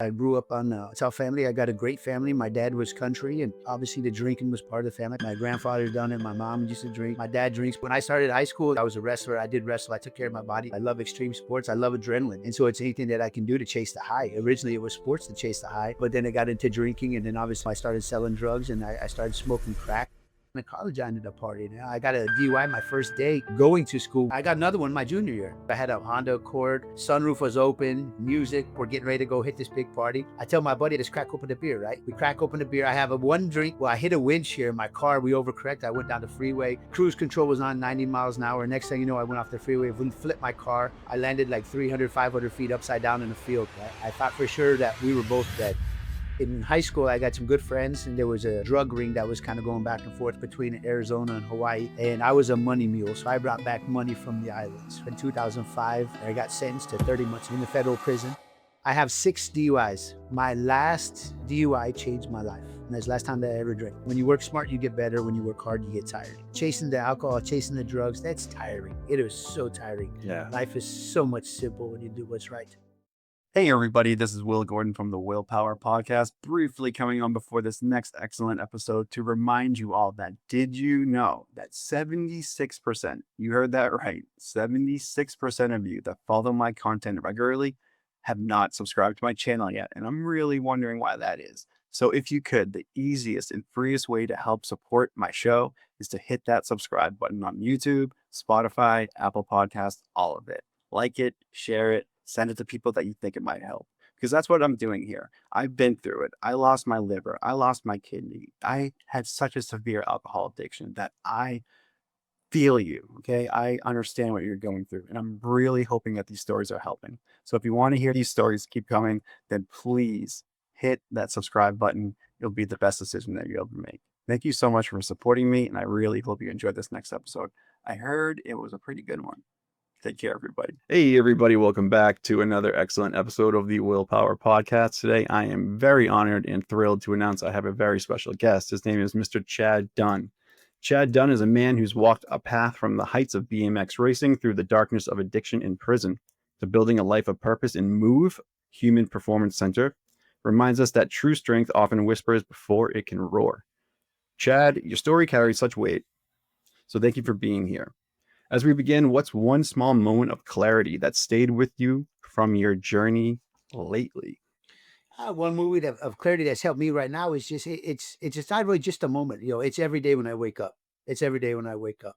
I grew up on a tough family. I got a great family. My dad was country, and obviously the drinking was part of the family. My grandfather done it. My mom used to drink. My dad drinks. When I started high school, I was a wrestler. I did wrestle. I took care of my body. I love extreme sports. I love adrenaline. And so it's anything that I can do to chase the high. Originally, it was sports to chase the high, but then it got into drinking. And then obviously I started selling drugs and I started smoking crack. In college, I ended up partying. I got a DUI my first day going to school. I got another one my junior year. I had a Honda Accord, sunroof was open, music. We're getting ready to go hit this big party. I tell my buddy, let's crack open the beer, right? We crack open the beer. I have a one drink. Well, I hit a windshield in my car. We overcorrect. I went down the freeway. Cruise control was on 90 miles an hour. Next thing you know, I went off the freeway, flipped my car. I landed like 300, 500 feet upside down in the field. Right? I thought for sure that we were both dead. In high school, I got some good friends, and there was a drug ring that was kind of going back and forth between Arizona and Hawaii. And I was a money mule, so I brought back money from the islands. In 2005, I got sentenced to 30 months in the federal prison. I have 6 DUIs. My last DUI changed my life. And that's the last time that I ever drank. When you work smart, you get better. When you work hard, you get tired. Chasing the alcohol, chasing the drugs, that's tiring. It is so tiring. Yeah. Life is so much simple when you do what's right. Hey, everybody, this is Will Gordon from the WillPower Podcast, briefly coming on before this next excellent episode to remind you all that did you know that 76%, you heard that right, 76% of you that follow my content regularly have not subscribed to my channel yet, and I'm really wondering why that is. So if you could, the easiest and freest way to help support my show is to hit that subscribe button on YouTube, Spotify, Apple Podcasts, all of it. Like it, share it, send it to people that you think it might help. Because that's what I'm doing here. I've been through it. I lost my liver. I lost my kidney. I had such a severe alcohol addiction that I feel you, okay? I understand what you're going through. And I'm really hoping that these stories are helping. So if you want to hear these stories keep coming, then please hit that subscribe button. It'll be the best decision that you'll ever make. Thank you so much for supporting me. And I really hope you enjoyed this next episode. I heard it was a pretty good one. Take care, everybody. Hey, everybody. Welcome back to another excellent episode of the WillPower Podcast. Today, I am very honored and thrilled to announce I have a very special guest. His name is Mr. Chad Dunn. Chad Dunn is a man who's walked a path from the heights of BMX racing through the darkness of addiction in prison to building a life of purpose in Move Human Performance Center. Reminds us that true strength often whispers before it can roar. Chad, your story carries such weight, so thank you for being here. As we begin, what's one small moment of clarity that stayed with you from your journey lately? One movie of clarity that's helped me right now is just it's not really just a moment. It's every day when I wake up. It's every day when I wake up.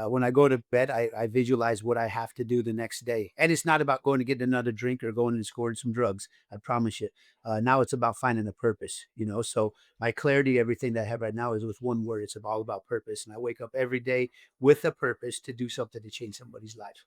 When I go to bed, I visualize what I have to do the next day, and it's not about going to get another drink or going and scoring some drugs. I promise you. Now it's about finding a purpose. So my clarity, everything that I have right now is with one word. It's all about purpose, and I wake up every day with a purpose to do something to change somebody's life.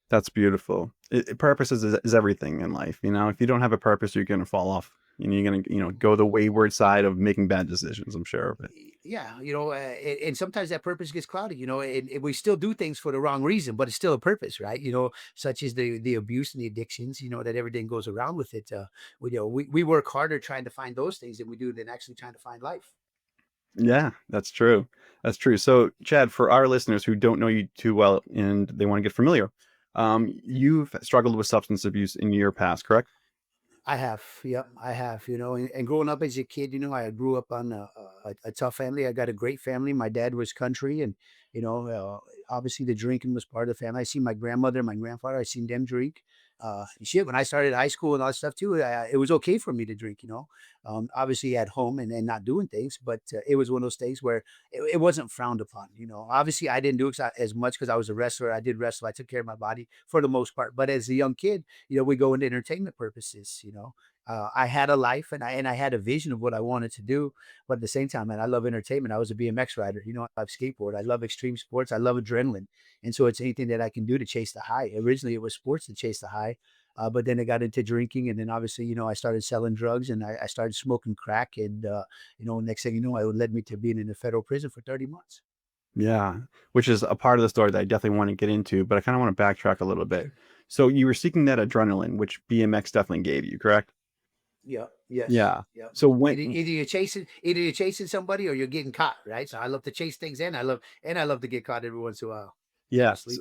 That's beautiful. Purpose is everything in life. If you don't have a purpose, you're going to fall off. And you're going to, go the wayward side of making bad decisions, I'm sure of it. Yeah, and sometimes that purpose gets clouded, and we still do things for the wrong reason, but it's still a purpose, right? Such as the abuse and the addictions, that everything goes around with it. We work harder trying to find those things than we do than actually trying to find life. Yeah, that's true. That's true. So, Chad, for our listeners who don't know you too well and they want to get familiar, you've struggled with substance abuse in your past, correct? I have, yep, I have, and growing up as a kid, I grew up on a tough family. I got a great family. My dad was country, and obviously the drinking was part of the family. I seen my grandmother, my grandfather. I seen them drink. Shit, when I started high school and all that stuff too, it was okay for me to drink. Obviously at home and not doing things, but it was one of those things where it wasn't frowned upon. Obviously I didn't do as much because I was a wrestler. I did wrestle. I took care of my body for the most part. But as a young kid, we go into entertainment purposes. I had a life and I had a vision of what I wanted to do. But at the same time, man, I love entertainment. I was a BMX rider. I love skateboard. I love extreme sports. I love adrenaline. And so it's anything that I can do to chase the high. Originally, it was sports to chase the high. But then I got into drinking. And then obviously, I started selling drugs and I started smoking crack. And, next thing you know, it led me to being in a federal prison for 30 months. Yeah, which is a part of the story that I definitely want to get into, but I kind of want to backtrack a little bit. So you were seeking that adrenaline, which BMX definitely gave you, correct? Yeah. Yes. Yeah. Yeah. So Either you're chasing somebody or you're getting caught, right? So I love to chase things and I love to get caught every once in a while. yeah, Sleep.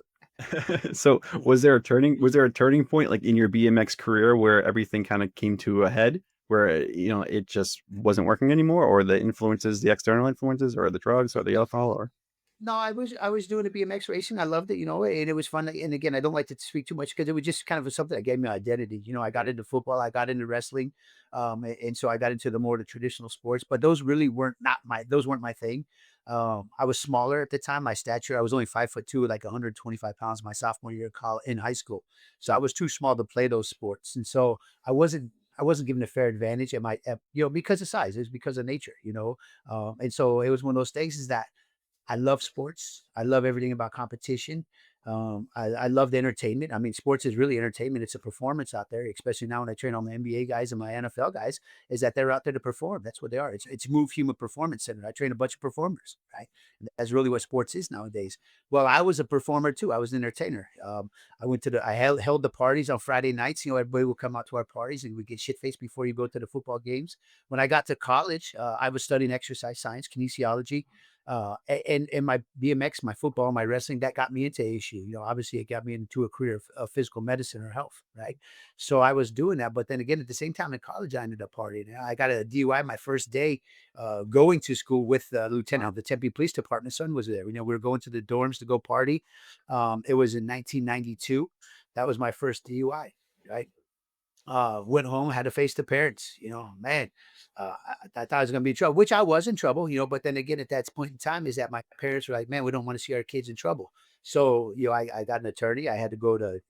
So was there a turning point like in your BMX career where everything kind of came to a head where it just wasn't working anymore, or the external influences, or the drugs, or the alcohol, or No, I was doing the BMX racing. I loved it, and it was fun. And again, I don't like to speak too much because it was just kind of something that gave me identity. I got into football, I got into wrestling, and so I got into the traditional sports. But those really weren't my thing. I was smaller at the time. My stature, I was only 5'2", like 125 pounds. My sophomore year in high school, so I was too small to play those sports, and so I wasn't given a fair advantage because of size. It's because of nature. And so it was one of those things is that I love sports. I love everything about competition. I love the entertainment. I mean, sports is really entertainment. It's a performance out there, especially now when I train all my NBA guys and my NFL guys, is that they're out there to perform. That's what they are. It's Move Human Performance Center. I train a bunch of performers, right? And that's really what sports is nowadays. Well, I was a performer too. I was an entertainer. I held the parties on Friday nights. Everybody would come out to our parties and we get shit faced before you go to the football games. When I got to college, I was studying exercise science, kinesiology, and my BMX, my football, my wrestling, that got me into ASU. Obviously it got me into a career of physical medicine or health, right? So I was doing that, but then again, at the same time in college, I ended up partying. I got a DUI my first day going to school with the lieutenant of the Tempe Police Department. Son was there. We were going to the dorms to go party. It was in 1992. That was my first DUI, right? Went home, had to face the parents. Man, I thought I was going to be in trouble, which I was in trouble. But then again, at that point in time, is that my parents were like, man, we don't want to see our kids in trouble. So, I got an attorney. I had to go to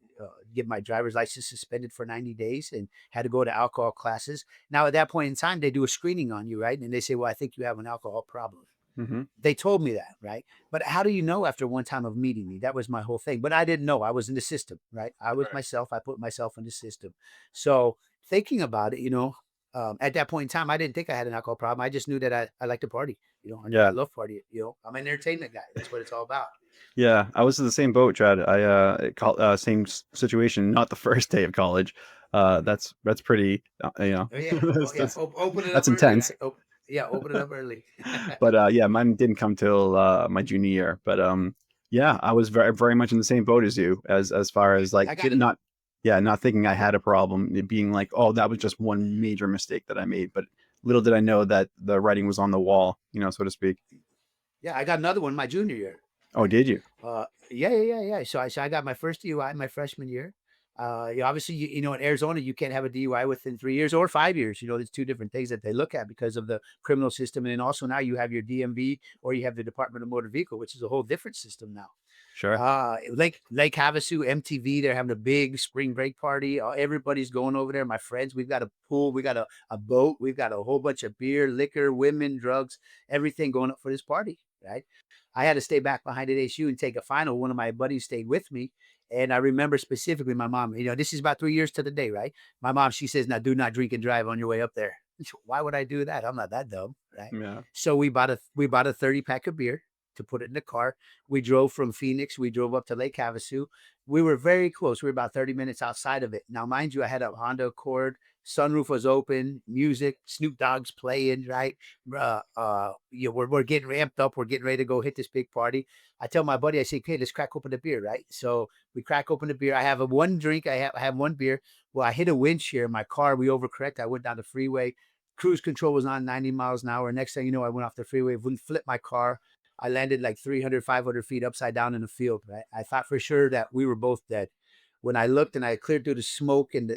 get my driver's license suspended for 90 days and had to go to alcohol classes. Now, at that point in time, they do a screening on you, right? And they say, well, I think you have an alcohol problem. hmm They told me that, right? But how do you know after one time of meeting me? That was my whole thing. But I didn't know. I was in the system, right? I was myself. I put myself in the system. So thinking about it, at that point in time, I didn't think I had an alcohol problem. I just knew that I like to party. I Yeah, love partying. I'm an entertainment guy. That's what it's all about. yeah. I was in the same boat, Chad. Same situation. Not the first day of college. That's pretty. Oh yeah. Oh yeah. Open it up That's early, intense. right? Yeah. Open it up early. But yeah, mine didn't come till my junior year. But yeah, I was very very much in the same boat as you, as far as like I got did it. not, yeah, not thinking I had a problem, it being like, oh, that was just one major mistake that I made. But little did I know that the writing was on the wall, so to speak. Yeah. I got another one my junior year. Oh, Right. did you? Yeah, yeah, yeah, yeah. So I got my first DUI my freshman year. Obviously, in Arizona, you can't have a DUI within 3 years or 5 years. There's two different things that they look at because of the criminal system. And then also now you have your DMV or you have the Department of Motor Vehicle, which is a whole different system now. Sure. Lake Havasu, MTV, they're having a big spring break party. Everybody's going over there. My friends, we've got a pool, we got a boat, we've got a whole bunch of beer, liquor, women, drugs, everything going up for this party, right? I had to stay back behind at ASU and take a final. One of my buddies stayed with me. And I remember specifically my mom, this is about 3 years to the day, right? My mom, she says, now do not drink and drive on your way up there. Why would I do that? I'm not that dumb, right? Yeah. So we bought a 30 pack of beer to put it in the car. We drove from Phoenix. We drove up to Lake Havasu. We were very close. We were about 30 minutes outside of it. Now, mind you, I had a Honda Accord. Sunroof was open. Music. Snoop Dogg's playing. Right. We're getting ramped up. We're getting ready to go hit this big party. I tell my buddy, I say, "Okay, let's crack open the beer." Right. So we crack open the beer. I have one drink. I have one beer. Well, I hit a wind shear in my car. We overcorrect. I went down the freeway. Cruise control was on 90 miles an hour. Next thing you know, I went off the freeway, flipped my car. I landed like 300, 500 feet upside down in the field. Right? I thought for sure that we were both dead. When I looked and I cleared through the smoke and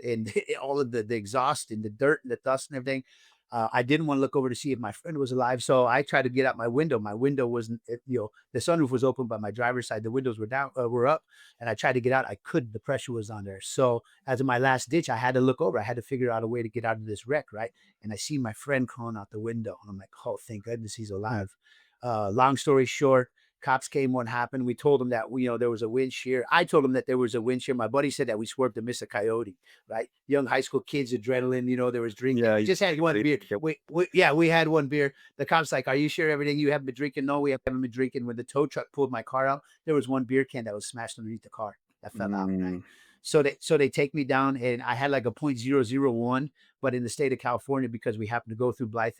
all of the exhaust and the dirt and the dust and everything, I didn't want to look over to see if my friend was alive. So I tried to get out my window. My window wasn't, the sunroof was open, but my driver's side, the windows were up. And I tried to get out. I couldn't. The pressure was on there. So as my last ditch, I had to look over. I had to figure out a way to get out of this wreck, right? And I see my friend crawling out the window. And I'm like, oh, thank goodness he's alive. Long story short, cops came. What happened? We told them that there was a wind shear. I told them that there was a wind shear. My buddy said that we swerved to miss a coyote. Right? Young high school kids, adrenaline. There was drinking. Yeah. Just had one beer. We had one beer. The cops like, are you sure everything you haven't been drinking? No, we haven't been drinking. When the tow truck pulled my car out, there was one beer can that was smashed underneath the car that fell out. Right? Mm, So they take me down, and I had like a .001, but in the state of California, because we happened to go through Blythe,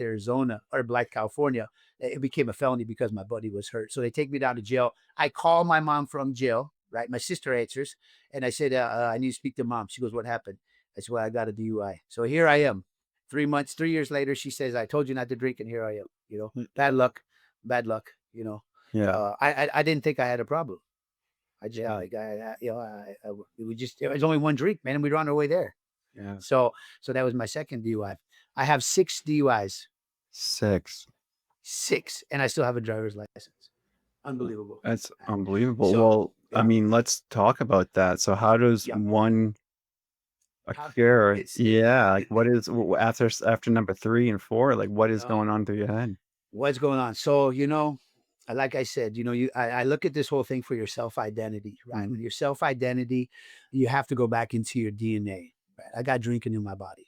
California, it became a felony because my buddy was hurt. So they take me down to jail. I call my mom from jail. right? My sister answers, and I said, I need to speak to mom. She goes, what happened? I said, well, I got a DUI. So here I am. 3 years later, she says, I told you not to drink, and here I am. Bad luck, bad luck. Yeah. I didn't think I had a problem. It was only one drink, man, and we were on our way there. Yeah. So that was my second DUI. I have 6 DUIs, 6. 6, and I still have a driver's license. Unbelievable. That's unbelievable. So, Well, I yeah, mean, let's talk about that. So how does yeah. one How, occur? it's Yeah, like what is after number 3 and 4, like what is uh, going on through your head? what's going on. So like I said, I look at this whole thing for your self identity, right? Mhm. With your self identity, you have to go back into your DNA. Right? I got drinking in my body.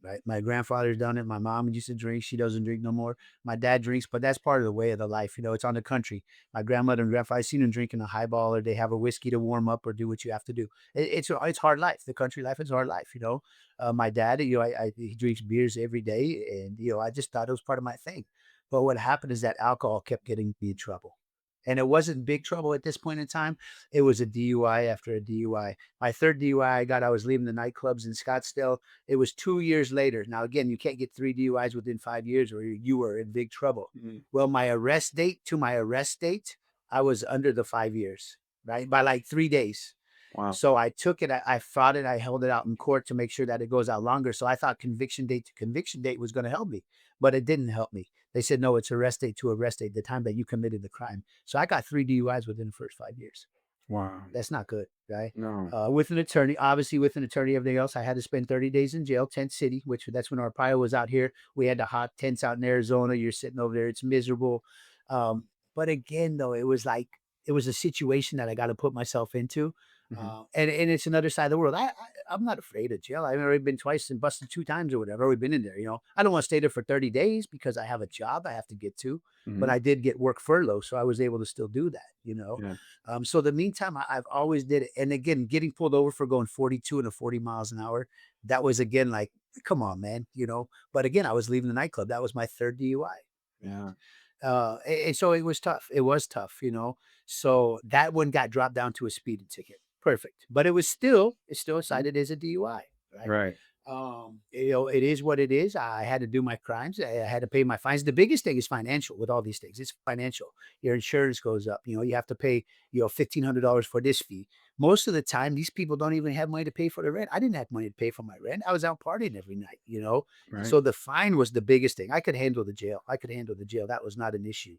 Right. My grandfather's done it. My mom used to drink. She doesn't drink no more. My dad drinks, but that's part of the way of the life. It's on the country. My grandmother and grandfather, I seen them drinking a highball, or they have a whiskey to warm up or do what you have to do. It's hard life. The country life is hard life. My dad, he drinks beers every day, and I just thought it was part of my thing. But what happened is that alcohol kept getting me in trouble. And it wasn't big trouble at this point in time. It was a DUI after a DUI. My third DUI I was leaving the nightclubs in Scottsdale. It was 2 years later. Now, again, you can't get 3 DUIs within 5 years or you were in big trouble. Mhm. Well, my arrest date, I was under the 5 years, right? By like 3 days. Wow. So I took it, I fought it, I held it out in court to make sure that it goes out longer. So I thought conviction date to conviction date was going to help me, but it didn't help me. They said, no, it's arrest date to arrest date, the time that you committed the crime. So I got 3 DUIs within the first 5 years. Wow. That's not good, right? No. With an attorney, obviously with an attorney, everything else, I had to spend 30 days in jail, Tent City, which that's when our pilot was out here. We had the hot tents out in Arizona. You're sitting over there. It's miserable. But again, though, it was a situation that I got to put myself into. Mhm. And it's another side of the world. I'm not afraid of jail. I've already been twice and busted 2 times or whatever. I've already been in there. I don't want to stay there for 30 days because I have a job I have to get to, but Mhm. I did get work furlough. So I was able to still do that. Yeah. So the meantime, I've always did it. And again, getting pulled over for going 42 and 40 miles an hour, that was again, like, come on, man. But again, I was leaving the nightclub. That was my third DUI. Yeah. And so it was tough. It was tough. So that one got dropped down to a speeding ticket. Perfect. But it's still Mhm. cited as a DUI, right? Right. It is what it is. I had to do my crimes. I had to pay my fines. The biggest thing is financial with all these things. It's financial. Your insurance goes up. You have to pay, $1,500 for this fee. Most of the time, these people don't even have money to pay for the rent. I didn't have money to pay for my rent. I was out partying every night. Right. So the fine was the biggest thing. I could handle the jail. That was not an issue.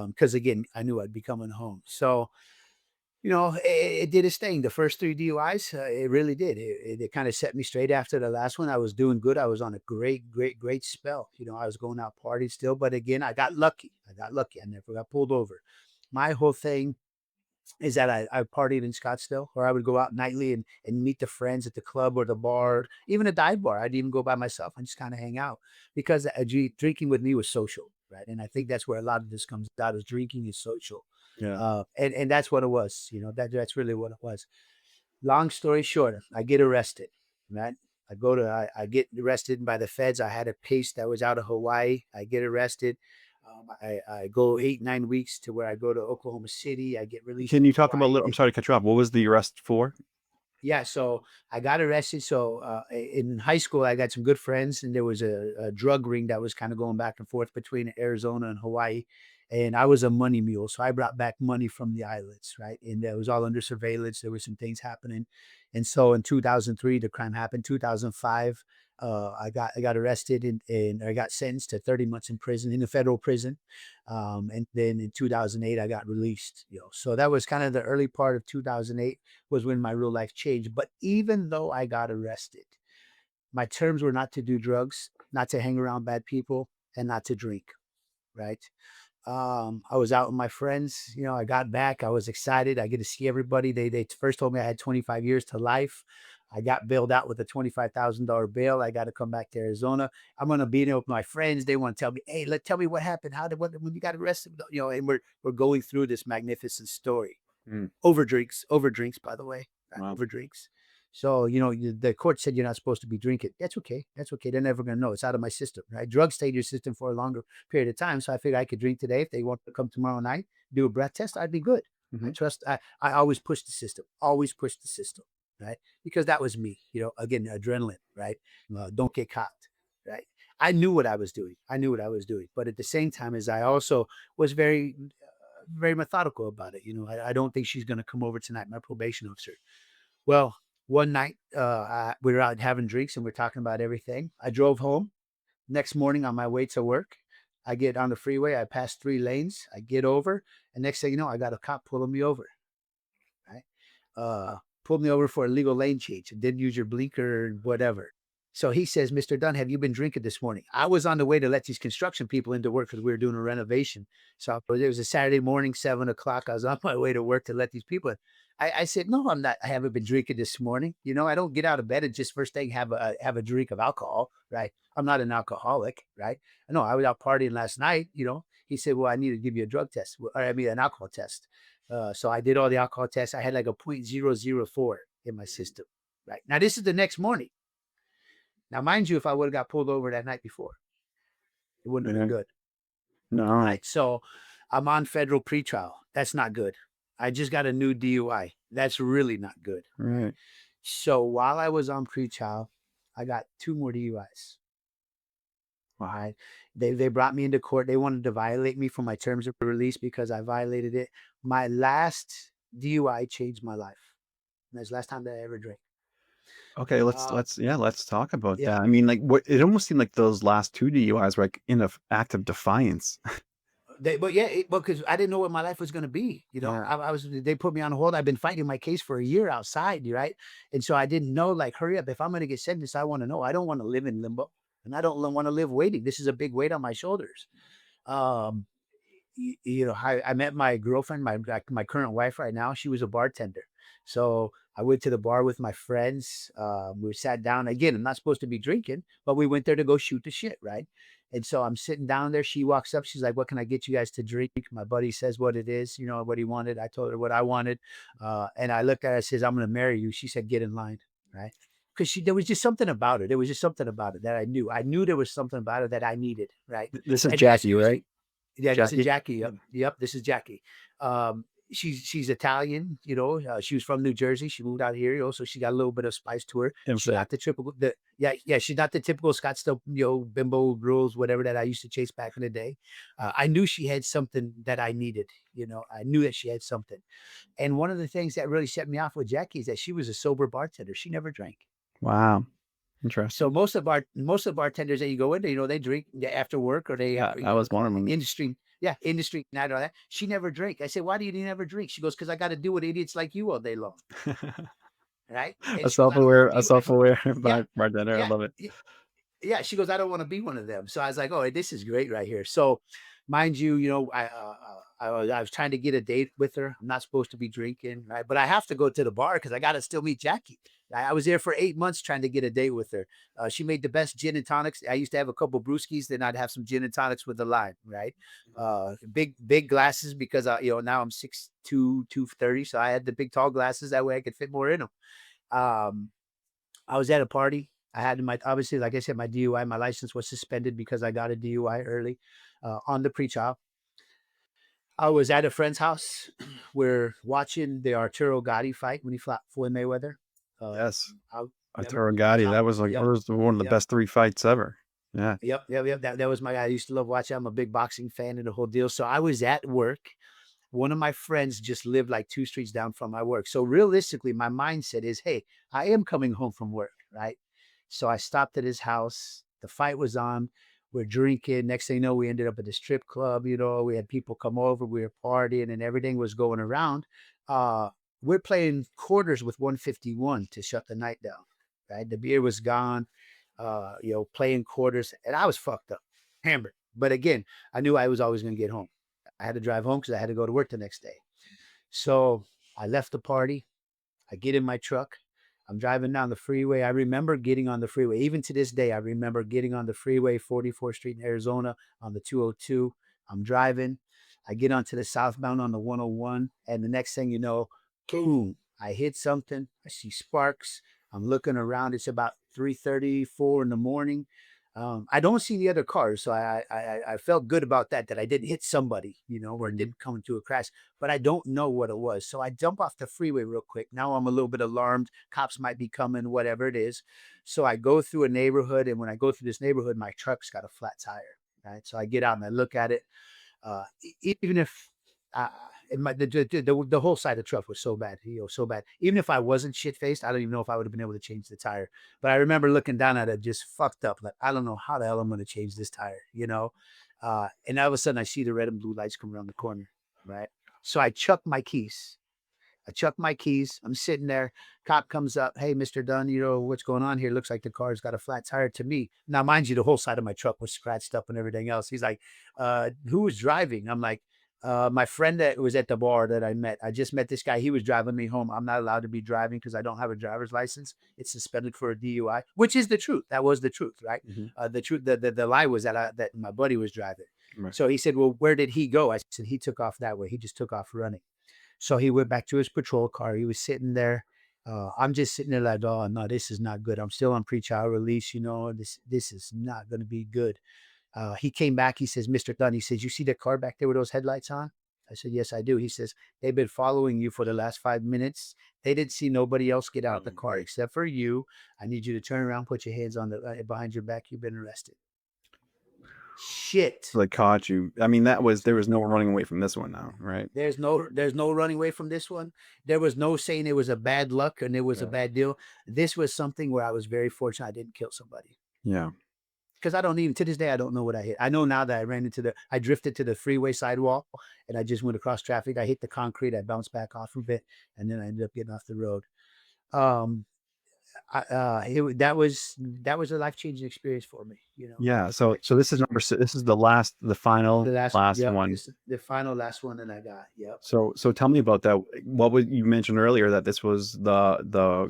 Because again, I knew I'd be coming home. So, it did its thing. The first 3 DUIs, it really did. It kind of set me straight after the last one. I was doing good. I was on a great, great, great spell. I was going out partying still. But again, I got lucky. I never got pulled over. My whole thing is that I partied in Scottsdale, or I would go out nightly and meet the friends at the club or the bar, even a dive bar. I'd even go by myself and just kind of hang out because drinking with me was social, right? And I think that's where a lot of this comes out, is drinking is social. Yeah. And that's what it was. That's really what it was. Long story short, I get arrested, right? I get arrested by the feds. I had a case that was out of Hawaii. I get arrested. I go 8, 9 weeks to where I go to Oklahoma City. I get released Can from you talk about a Hawaii. little, I'm sorry to cut you off. What was the arrest for? Yeah, so I got arrested. So in high school, I got some good friends, and there was a drug ring that was kind of going back and forth between Arizona and Hawaii. And I was a money mule, so I brought back money from the islands, right? And that was all under surveillance. There were some things happening, and so in 2003, the crime happened. 2005, I got arrested and I got sentenced to 30 months in prison, in a federal prison. And then in 2008, I got released. So that was kind of the early part of 2008 was when my real life changed. But even though I got arrested, my terms were not to do drugs, not to hang around bad people, and not to drink, right? I was out with my friends. I got back. I was excited. I get to see everybody. They first told me I had 25 years to life. I got bailed out with a $25,000 bail. I got to come back to Arizona. I'm gonna be there with my friends. They want to tell me, hey, tell me what happened. When you got arrested? And we're going through this magnificent story. Mm. Over drinks, by the way, Wow. over drinks. So, the court said you're not supposed to be drinking. That's okay. That's okay. They're never going to know. It's out of my system, right? Drugs stay in your system for a longer period of time. So I figured I could drink today. If they want to come tomorrow night, do a breath test, I'd be good. I Mhm. trust, I always push the system, right? Because that was me, again, adrenaline, right? Don't get caught, right? I knew what I was doing. I knew what I was doing. But at the same time, as I also was very methodical about it. I don't think she's going to come over tonight, my probation officer. Well, one night, we were out having drinks and we're talking about everything. I drove home. Next morning on my way to work, I get on the freeway. I pass 3 lanes. I get over, and next thing you know, I got a cop pulling me over. Right? Pulled me over for a legal lane change. Didn't use your blinker, whatever. So he says, "Mr. Dunn, have you been drinking this morning?" I was on the way to let these construction people into work because we were doing a renovation. So it was a Saturday morning, 7 o'clock. I was on my way to work to let these people in. I said, "No, I'm not. I haven't been drinking this morning. I don't get out of bed and just first thing have a drink of alcohol, right? I'm not an alcoholic, right? No, I was out partying last night. He said, "Well, I need to give you a drug test, or I mean, an alcohol test." So I did all the alcohol tests. I had like a 0.004 in my system. Right now, this is the next morning. Now, mind you, if I would have got pulled over that night before, it wouldn't have been Yeah. good. No. Right. So I'm on federal pretrial. That's not good. I just got a new DUI. That's really not good. Right. So while I was on pretrial, I got 2 more DUIs. Wow. Right. They brought me into court. They wanted to violate me for my terms of release because I violated it. My last DUI changed my life. And that's the last time that I ever drank. Okay, let's Uh, let's yeah, let's talk about yeah. that. I mean, like, what it almost seemed like those last 2 DUIs were like in a act of defiance. But yeah, because I didn't know what my life was going to be. Yeah. They put me on hold. I've been fighting my case for a year outside, right? And so I didn't know, like, hurry up. If I'm going to get sentenced, I want to know. I don't want to live in limbo, and I don't want to live waiting. This is a big weight on my shoulders. Um, I met my girlfriend, my current wife right now. She was a bartender. So I went to the bar with my friends. We sat down again. I'm not supposed to be drinking, but we went there to go shoot the shit, right? And so I'm sitting down there. She walks up. She's like, "What can I get you guys to drink?" My buddy says what it is, what he wanted. I told her what I wanted. And I looked at her, I says, "I'm going to marry you." She said, "Get in line." Right. Because there was just something about her. There was just something about it that I knew. I knew there was something about her that I needed. Right. This is And as Jackie, right? usually, yeah, this is Jackie? Jackie. Yep. This is Jackie. Um, she's Italian. She was from New Jersey. She moved out here. So she got a little bit of spice to her. In She's not fact. the typical. Yeah. She's not the typical Scottsdale, bimbo girls, whatever that I used to chase back in the day. I knew she had something that I needed. I knew that she had something. And one of the things that really set me off with Jackie is that she was a sober bartender. She never drank. Wow. So Interesting. most of the bartenders that you go into, they drink after work or they have Yeah, that was one of them. industry. Yeah, industry night or that. She never drink. I said, "Why do you never drink?" She goes, "Because I got to deal with idiots like you all day long." Right? And A she goes, "I don't want to self-aware a be. self-aware Yeah, bartender. I yeah, love it. yeah." She goes, "I don't want to be one of them." So I was like, "Oh, this is great right here." So, mind you, I was trying to get a date with her. I'm not supposed to be drinking, right? But I have to go to the bar because I got to still meet Jackie. I was there for 8 months trying to get a date with her. She made the best gin and tonics. I used to have a couple brewskis, then I'd have some gin and tonics with the lime, right? Big glasses because now I'm 6'2", 230, so I had the big tall glasses that way I could fit more in them. Um, I was at a party. I had obviously, like I said, my DUI, my license was suspended because I got a DUI early on the pre-trial. I was at a friend's house. We're watching the Arturo Gotti fight when he fought Floyd Mayweather. Uh, Yes. I, yep, Arturo I was Gatti, out. that was like Yep, was one of the yep, best 3 fights ever. Yeah. yep. That was my guy. I used to love watching. I'm a big boxing fan and the whole deal. So I was at work. One of my friends just lived like 2 streets down from my work. So realistically, my mindset is, hey, I am coming home from work, right? So I stopped at his house. The fight was on. We're drinking. Next thing you know, we ended up at the strip club. We had people come over. We were partying and everything was going around. Uh, we're playing quarters with 151 to shut the night down, right? The beer was gone, playing quarters. And I was fucked up, hammered. But again, I knew I was always going to get home. I had to drive home because I had to go to work the next day. So I left the party. I get in my truck. I'm driving down the freeway. I remember getting on the freeway. Even to this day, I remember getting on the freeway, 44th Street in Arizona on the 202. I'm driving. I get onto the southbound on the 101. And the next thing you know, boom, I hit something. I see sparks. I'm looking around. It's about 3:34 in the morning. I don't see the other cars, so I felt good about that I didn't hit somebody, or Mhm. didn't come into a crash, but I don't know what it was. So I jump off the freeway real quick. Now I'm a little bit alarmed. Cops might be coming, whatever it is. So I go through a neighborhood, and when I go through this neighborhood, my truck's got a flat tire. Right, so I get out and I look at it. Even if uh, the whole side of the truck was so bad, so bad. Even if I wasn't shit faced, I don't even know if I would have been able to change the tire. But I remember looking down at it, just fucked up. Like, I don't know how the hell I'm going to change this tire. And all of a sudden, I see the red and blue lights come around the corner. Right, so I chuck my keys. I'm sitting there. Cop comes up. Hey, Mr. Dunn, what's going on here? Looks like the car's got a flat tire to me. Now, mind you, the whole side of my truck was scratched up and everything else. He's like, who was driving? I'm like, my friend that was at the bar that I met. I just met this guy. He was driving me home. I'm not allowed to be driving because I don't have a driver's license. It's suspended for a DUI, which is the truth. That was the truth, right? Mhm. The truth, the lie was that my buddy was driving. Right. So he said, well, where did he go? I said, he took off that way. He just took off running. So he went back to his patrol car. He was sitting there. I'm just sitting there like, oh no, this is not good. I'm still on pretrial release. This is not going to be good. He came back. He says, Mr. Dunn, he says, you see the car back there with those headlights on? I said, yes, I do. He says, they've been following you for the last 5 minutes. They didn't see nobody else get out the car except for you. I need you to turn around, put your hands on the behind your back. You've been arrested. Shit. So they caught you. I mean, there was no running away from this one now, right? There's no running away from this one. There was no saying it was a bad luck and it was a Yeah. bad deal. This was something where I was very fortunate I didn't kill somebody. Yeah. Because I don't even to this day I don't know what I hit. I know now that I drifted to the freeway sidewall and I just went across traffic. I hit the concrete, I bounced back off of it, and then I ended up getting off the road. Um that was a life-changing experience for me. Yeah. So this is this is the final The last last yep, one. this is the final last one that I got. Yep. So tell me about that. What was you mentioned earlier that this was the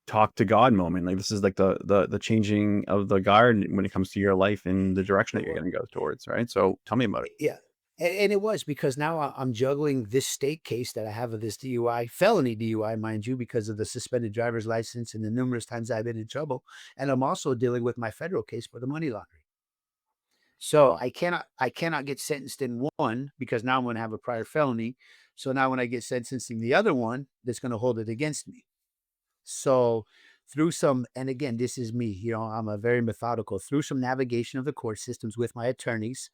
talk to God moment. Like this is like the changing of the guard when it comes to your life and the direction that It you're was. going to go towards, right? So tell me about it. Yeah. And it was because now I'm juggling this state case that I have of this DUI, felony DUI, mind you, because of the suspended driver's license and the numerous times I've been in trouble. And I'm also dealing with my federal case for the money laundering. So I cannot get sentenced in one because now I'm going to have a prior felony. So now when I get sentenced in the other one, that's going to hold it against me. So and again, this is me, I'm a very methodical, through some navigation of the court systems with my attorneys.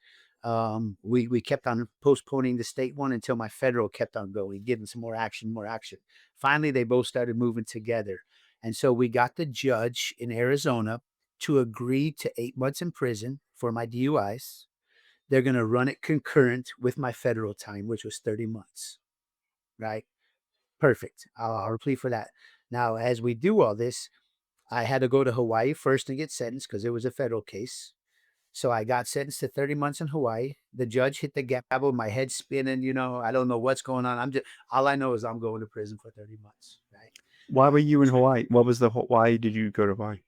We kept on postponing the state one until my federal kept on going, giving some more action, more action. Finally, they both started moving together. And so we got the judge in Arizona to agree to 8 months in prison for my DUIs. They're going to run it concurrent with my federal time, which was 30 months, right? Perfect. I'll plead for that. Now, as we do all this, I had to go to Hawaii first and get sentenced because it was a federal case. So I got sentenced to 30 months in Hawaii. The judge hit the gavel, my head spinning, I don't know what's going on. All I know is I'm going to prison for 30 months, right? Why were you in Hawaii? What was why did you go to Hawaii?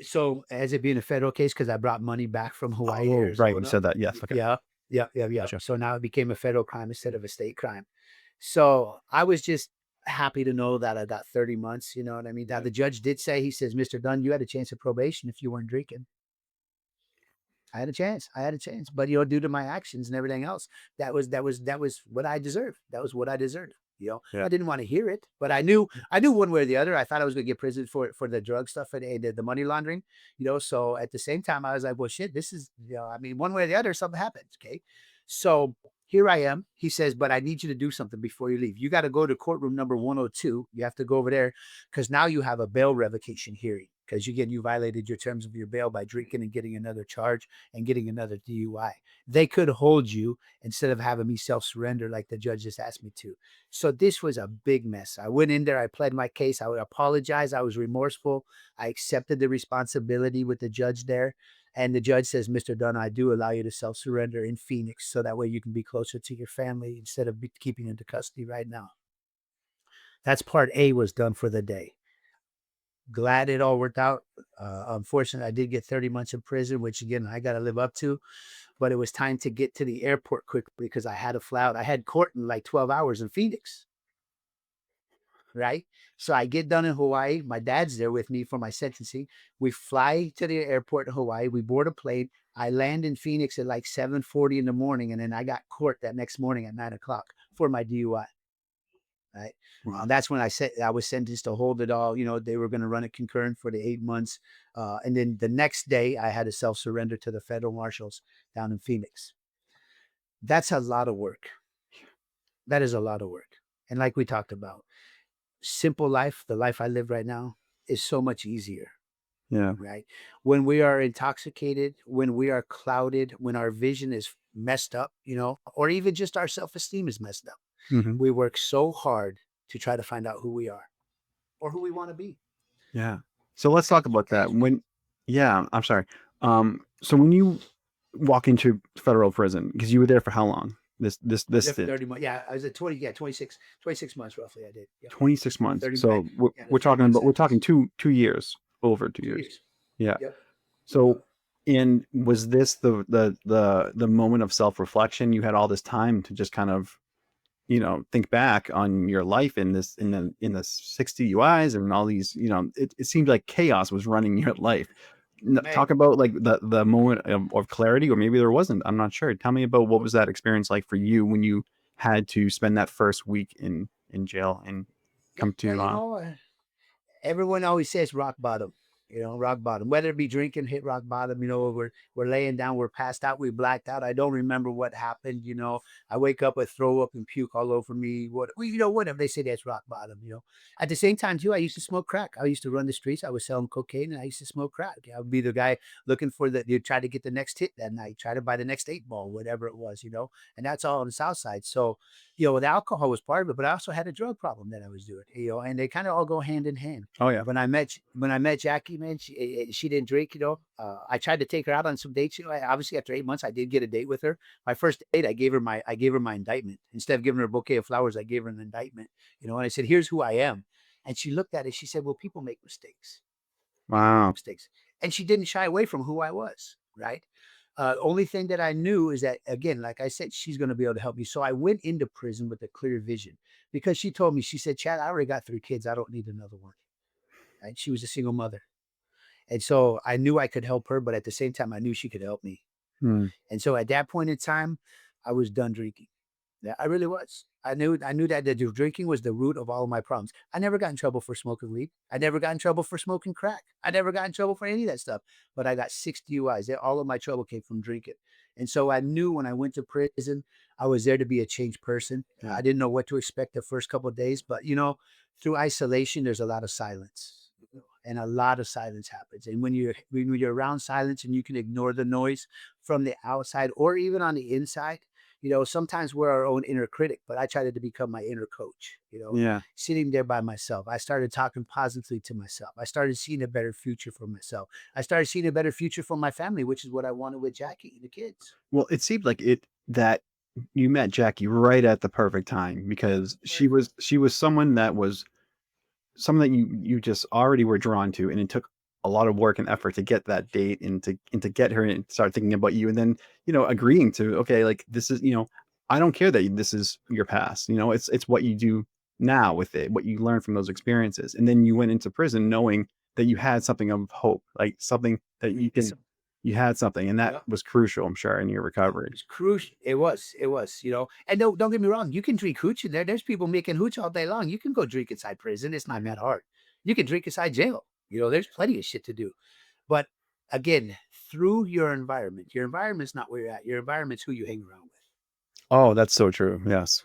So as it being a federal case, because I brought money back from Hawaii to Oh, right. You Arizona. said that. Yes. Okay. Yeah, yeah, yeah, yeah. Gotcha. So now it became a federal crime instead of a state crime. So I was just happy to know that I got 30 months. You know what I mean? Now the judge did say, he says, Mr. Dunn, you had a chance of probation if you weren't drinking. I had a chance. I had a chance. But due to my actions and everything else, that was what I deserved. That was what I deserved. Yeah. I didn't want to hear it, but I knew one way or the other. I thought I was gonna get prison for the drug stuff and the money laundering. So at the same time, I was like, well, shit, this is, I mean, one way or the other, something happens. Okay. So here I am. He says, but I need you to do something before you leave. You got to go to courtroom number 102. You have to go over there because now you have a bail revocation hearing because you violated your terms of your bail by drinking and getting another charge and getting another DUI. They could hold you instead of having me self-surrender like the judge just asked me to. So this was a big mess. I went in there, I pled my case, I would apologize, I was remorseful. I accepted the responsibility with the judge there. And the judge says, Mr. Dunn, I do allow you to self-surrender in Phoenix so that way you can be closer to your family instead of keeping into custody right now. That's part A was done for the day. Glad it all worked out. Unfortunately, I did get 30 months in prison, which again, I got to live up to. But it was time to get to the airport quickly because I had to fly out. I had court in like 12 hours in Phoenix. right? So I get done in Hawaii. My dad's there with me for my sentencing. We fly to the airport in Hawaii. We board a plane. I land in Phoenix at like 7:40 in the morning, and then I got court that next morning at 9 o'clock for my DUI. Right. Wow. That's when I said I was sentenced to hold it all. They were going to run it concurrent for the 8 months. And then the next day, I had to self surrender to the federal marshals down in Phoenix. That's a lot of work. That is a lot of work. And like we talked about, simple life, the life I live right now, is so much easier. Yeah. Right. When we are intoxicated, when we are clouded, when our vision is messed up, or even just our self esteem is messed up, Hmm. we work so hard to try to find out who we are or who we want to be. Yeah. So let's talk about that. Yeah, I'm sorry. So when you walk into federal prison, because you were there for how long? I was This there for stint, 30 months. Yeah, I was at 20, yeah, 26 months roughly. I did. Yep. 26 months. 30, So yeah, the we're 30 talking month about, we're talking sentence. 2 years, over 2 years. 2 years. Yeah. Yep. So, and was this the moment of self-reflection? You had all this time to just kind of, think back on your life in the 60 UIs and all these, it seemed like chaos was running your life. Man, Talk about like the moment of clarity, or maybe there wasn't. I'm not sure. Tell me about what was that experience like for you when you had to spend that first week in jail and come well, to, everyone always says rock bottom, rock bottom, whether it be drinking, hit rock bottom, we're laying down, we're passed out, we blacked out. I don't remember what happened. I wake up with throw up and puke all over me. Whatever they say, that's rock bottom. At the same time too, I used to smoke crack. I used to run the streets. I was selling cocaine and I used to smoke crack. I would be the guy looking for you try to get the next hit that night, try to buy the next 8 ball, whatever it was. And that's all on the South Side. So, the alcohol was part of it, but I also had a drug problem that I was doing, and they kind of all go hand in hand. oh yeah. When I met Jackie, man, she didn't drink. I tried to take her out on some dates. Obviously after 8 months, I did get a date with her. My first date, I gave her my indictment. Instead of giving her a bouquet of flowers, I gave her an indictment. And I said, "Here's who I am." And she looked at it. She said, "Well, people make mistakes. People make Wow. mistakes." And she didn't shy away from who I was. Right. Only thing that I knew is that, again, like I said, she's going to be able to help me. So I went into prison with a clear vision because she told me, she said, "Chad, I already got 3 kids. I don't need another one." Right? She was a single mother. And so I knew I could help her, but at the same time, I knew she could help me. Hmm. And so at that point in time, I was done drinking. Yeah, I really was. I knew that the drinking was the root of all of my problems. I never got in trouble for smoking weed. I never got in trouble for smoking crack. I never got in trouble for any of that stuff. But I got 6 DUIs. All of my trouble came from drinking. And so I knew when I went to prison, I was there to be a changed person. Yeah. I didn't know what to expect the first couple of days, but through isolation, there's a lot of silence. And a lot of silence happens. And when you're around silence and you can ignore the noise from the outside or even on the inside, sometimes we're our own inner critic, but I tried to become my inner coach, Yeah. sitting there by myself. I started talking positively to myself. I started seeing a better future for myself. I started seeing a better future for my family, which is what I wanted with Jackie and the kids. Well, it seemed like that you met Jackie right at the perfect time, because Perfect. she was someone that you just already were drawn to, and it took a lot of work and effort to get that date, and to get her and start thinking about you, and then agreeing to, okay, like, this is, I don't care that this is your past, it's what you do now with it, what you learn from those experiences, and then you went into prison knowing that you had something of hope, like something that It's you had something, and that yeah. was crucial, I'm sure, in your recovery. It's crucial. It was. It was. And don't get me wrong. You can drink hooch in there. There's people making hooch all day long. You can go drink inside prison. It's not that hard. You can drink inside jail. There's plenty of shit to do. But again, through your environment's not where you're at. Your environment's who you hang around with. Oh, that's so true. Yes.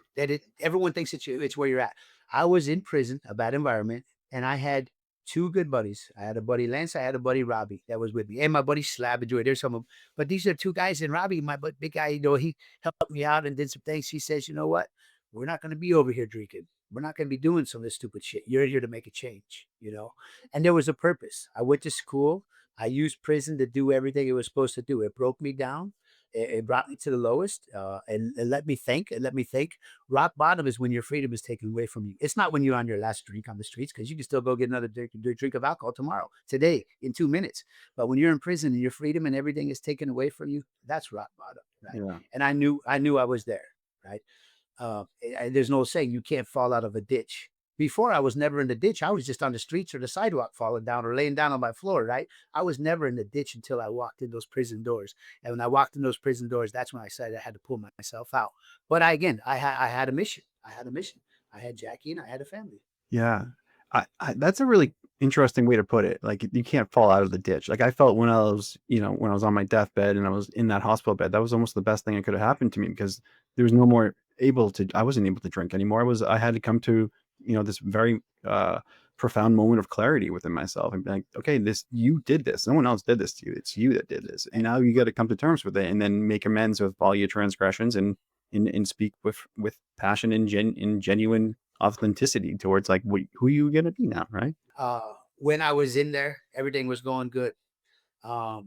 Everyone thinks it's where you're at. I was in prison, a bad environment, and I had two good buddies. I had a buddy Lance, I had a buddy Robbie that was with me, and my buddy Slab and Joy. There's some of them, but these are two guys. And Robbie, my big guy, he helped me out and did some things. He says, "You know what? We're not going to be over here drinking. We're not going to be doing some of this stupid shit. You're here to make a change." And there was a purpose. I went to school. I used prison to do everything it was supposed to do. It broke me down. It brought me to the lowest, and let me think. And let me think. Rock bottom is when your freedom is taken away from you. It's not when you're on your last drink on the streets, because you can still go get another drink of alcohol tomorrow, today, in 2 minutes. But when you're in prison and your freedom and everything is taken away from you, that's rock bottom, right? Yeah. And I knew I was there, right? And there's no saying you can't fall out of a ditch Before, I was never in the ditch. I was just on the streets or the sidewalk falling down or laying down on my floor, right? I was never in the ditch until I walked in those prison doors. And when I walked in those prison doors, that's when I decided I had to pull myself out. But I had a mission. I had a mission. I had Jackie and I had a family. Yeah. That's a really interesting way to put it. Like, you can't fall out of the ditch. Like, I felt when I was, when I was on my deathbed and I was in that hospital bed, that was almost the best thing that could have happened to me, because there was no more I wasn't able to drink anymore. I had to come to, this very profound moment of clarity within myself and be like, okay, you did this. No one else did this to you. It's you that did this. And now you got to come to terms with it and then make amends with all your transgressions and speak with passion and genuine authenticity towards like who you gonna be now, right? When I was in there, everything was going good. About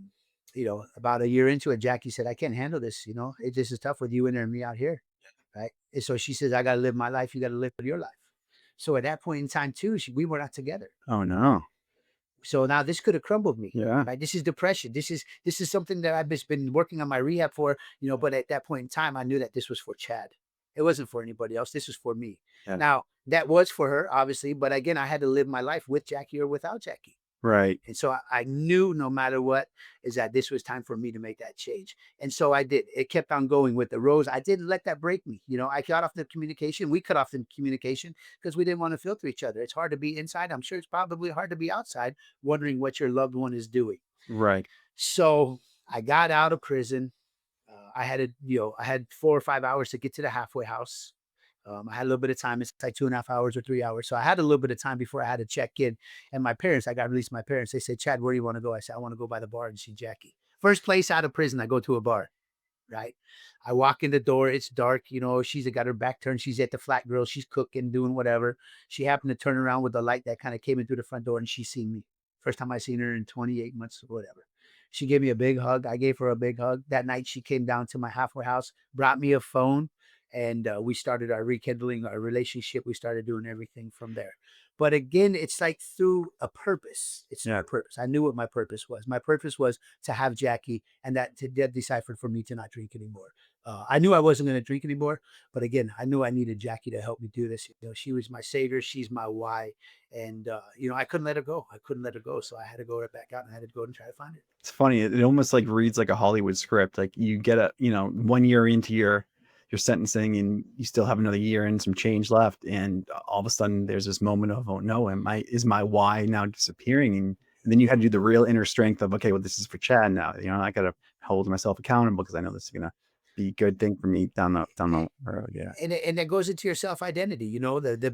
a year into it, Jackie said, I can't handle this. This is tough with you in there and me out here. Right. And so she says, I got to live my life. You got to live your life. So at that point in time too, we were not together. Oh no. So now this could have crumbled me. Yeah. Right. This is depression. This is something that I've just been working on my rehab for, but at that point in time, I knew that this was for Chad. It wasn't for anybody else. This was for me. Yeah. Now that was for her, obviously, but again, I had to live my life with Jackie or without Jackie. Right. And so I knew no matter what is that this was time for me to make that change. And so I did. It kept on going with the rose. I didn't let that break me. I cut off the communication. We cut off the communication because we didn't want to filter each other. It's hard to be inside. I'm sure it's probably hard to be outside wondering what your loved one is doing. Right. So I got out of prison. I had 4 or 5 hours to get to the halfway house. I had a little bit of time. It's like 2.5 hours or 3 hours. So I had a little bit of time before I had to check in. And my parents, I got released. My parents, they said, Chad, where do you want to go? I said, I want to go by the bar and see Jackie. First place out of prison, I go to a bar, right? I walk in the door. It's dark. She's got her back turned. She's at the Flat Grill. She's cooking, doing whatever. She happened to turn around with the light that kind of came in through the front door and she seen me. First time I seen her in 28 months or whatever. She gave me a big hug. I gave her a big hug. That night, she came down to my halfway house, brought me a phone. And we started rekindling our relationship. We started doing everything from there. But again, it's like through a purpose. It's a purpose. I knew what my purpose was. My purpose was to have Jackie, and that deciphered for me to not drink anymore. I knew I wasn't going to drink anymore, but again, I knew I needed Jackie to help me do this. She was my savior. She's my why. And, I couldn't let her go. So I had to go right back out and I had to go and try to find it. It's funny. It almost like reads like a Hollywood script. Like you get 1 year into your sentencing and you still have another year and some change left. And all of a sudden there's this moment of, oh no, is my why now disappearing? And then you had to do the real inner strength of, okay, well, this is for Chad now. I got to hold myself accountable because I know this is going to be a good thing for me down the road. Yeah. And that goes into your self-identity. The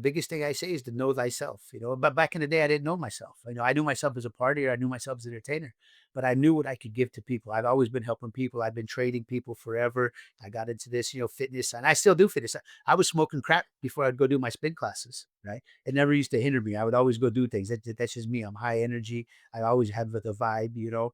biggest thing I say is to know thyself, but back in the day, I didn't know myself. I knew myself as a partier. I knew myself as an entertainer, but I knew what I could give to people. I've always been helping people. I've been trading people forever. I got into this, fitness, and I still do fitness. I was smoking crack before I'd go do my spin classes, right? It never used to hinder me. I would always go do things. That's just me. I'm high energy. I always have the vibe,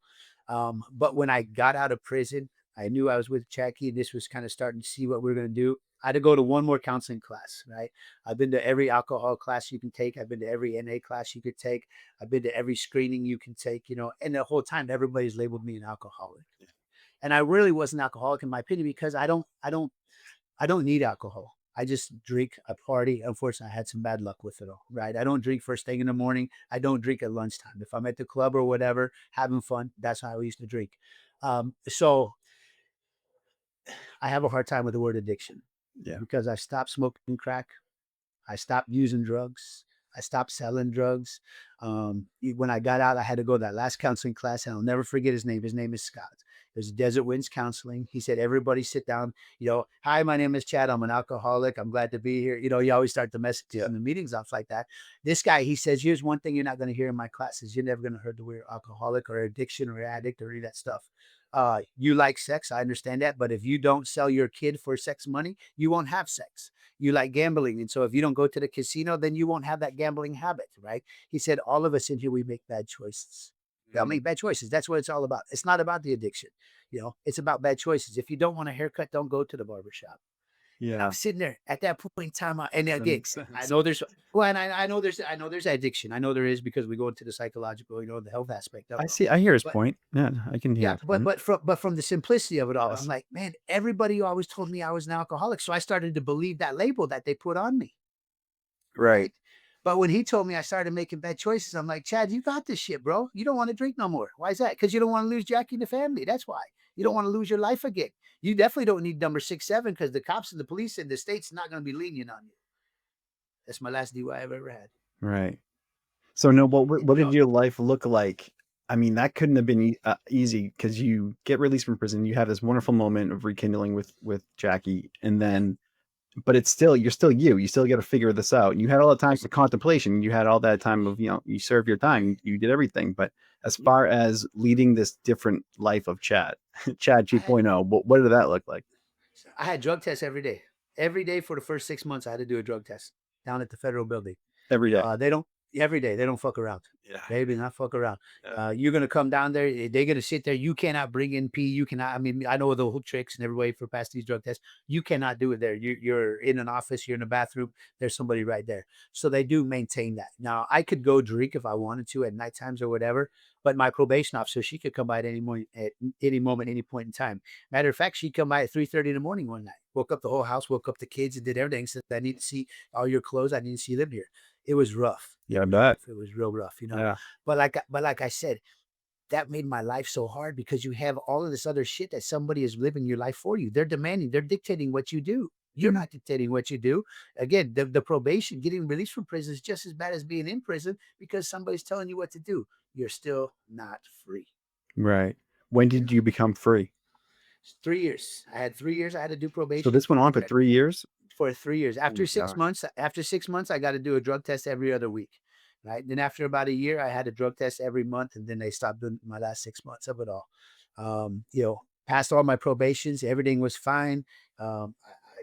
but when I got out of prison, I knew I was with Jackie and this was kind of starting to see what we're going to do. I had to go to one more counseling class, right? I've been to every alcohol class you can take. I've been to every NA class you could take. I've been to every screening you can take, and the whole time everybody's labeled me an alcoholic. And I really was an alcoholic in my opinion, because I don't need alcohol. I just drink, a party. Unfortunately, I had some bad luck with it all, right? I don't drink first thing in the morning. I don't drink at lunchtime. If I'm at the club or whatever, having fun, that's how I used to drink. So I have a hard time with the word addiction. Yeah. Because I stopped smoking crack. I stopped using drugs. I stopped selling drugs. When I got out, I had to go to that last counseling class, and I'll never forget his name. His name is Scott. It was Desert Winds Counseling. He said, everybody sit down. Hi, my name is Chad. I'm an alcoholic. I'm glad to be here. You always start the messages in the meetings off like that. This guy, he says, here's one thing you're not going to hear in my classes. You're never going to hear the word alcoholic or addiction or addict or any of that stuff. You like sex. I understand that. But if you don't sell your kid for sex money, you won't have sex. You like gambling. And so if you don't go to the casino, then you won't have that gambling habit, right? He said, all of us in here, we make bad choices. I'll make bad choices. That's what it's all about. It's not about the addiction. It's about bad choices. If you don't want a haircut, don't go to the barbershop. Yeah. I'm sitting there at that point in time. And again, I know there's, well, and I know there's addiction. I know there is, because we go into the psychological, the health aspect of it. I hear his point. Yeah, I can hear. Yeah, but from the simplicity of it all, I'm like, man, everybody always told me I was an alcoholic. So I started to believe that label that they put on me. Right. But when he told me I started making bad choices, I'm like, Chad, you got this shit, bro. You don't want to drink no more. Why is that? Because you don't want to lose Jackie and the family. That's why. You don't want to lose your life again. You definitely don't need number 6-7 because the cops and the police in the state's not going to be lenient on you. That's my last DUI I've ever had. Right. So no, what You did know, your life look like? I mean, that couldn't have been easy because you get released from prison. You have this wonderful moment of rekindling with Jackie, and then, but it's still, you're still you. You still got to figure this out. And you had all the time for contemplation. You had all that time of, you served your time. You did everything. But as far as leading this different life of Chad, Chad I had 2.0, what did that look like? I had drug tests every day. Every day for the first 6 months, I had to do a drug test down at the federal building. Every day. They don't every day. They don't fuck around. Yeah. They do not fuck around. Yeah. You're gonna come down there. They're gonna sit there. You cannot bring in pee. You cannot. I mean, I know the whole tricks and every way for pass these drug tests. You cannot do it there. You're in an office. You're in a bathroom. There's somebody right there. So they do maintain that. Now I could go drink if I wanted to at night times or whatever. But my probation officer, she could come by at any moment, any point in time. Matter of fact, she'd come by at 3:30 in the morning one night. Woke up the whole house. Woke up the kids and did everything. Said, I need to see all your clothes. I need to see you live here. It was rough. Yeah, I bet. It was real rough, Yeah. But like I said, that made my life so hard because you have all of this other shit that somebody is living your life for you. They're demanding, they're dictating what you do. You're not dictating what you do. Again, the probation, getting released from prison is just as bad as being in prison because somebody's telling you what to do. You're still not free. Right. When did you become free? 3 years. I had 3 years. I had to do probation. So this went on for 3 years? For 3 years. After my 6 gosh. months, I got to do a drug test every other week. Right. Then after about a year, I had a drug test every month, and then they stopped doing my last 6 months of it all. Passed all my probations, everything was fine. I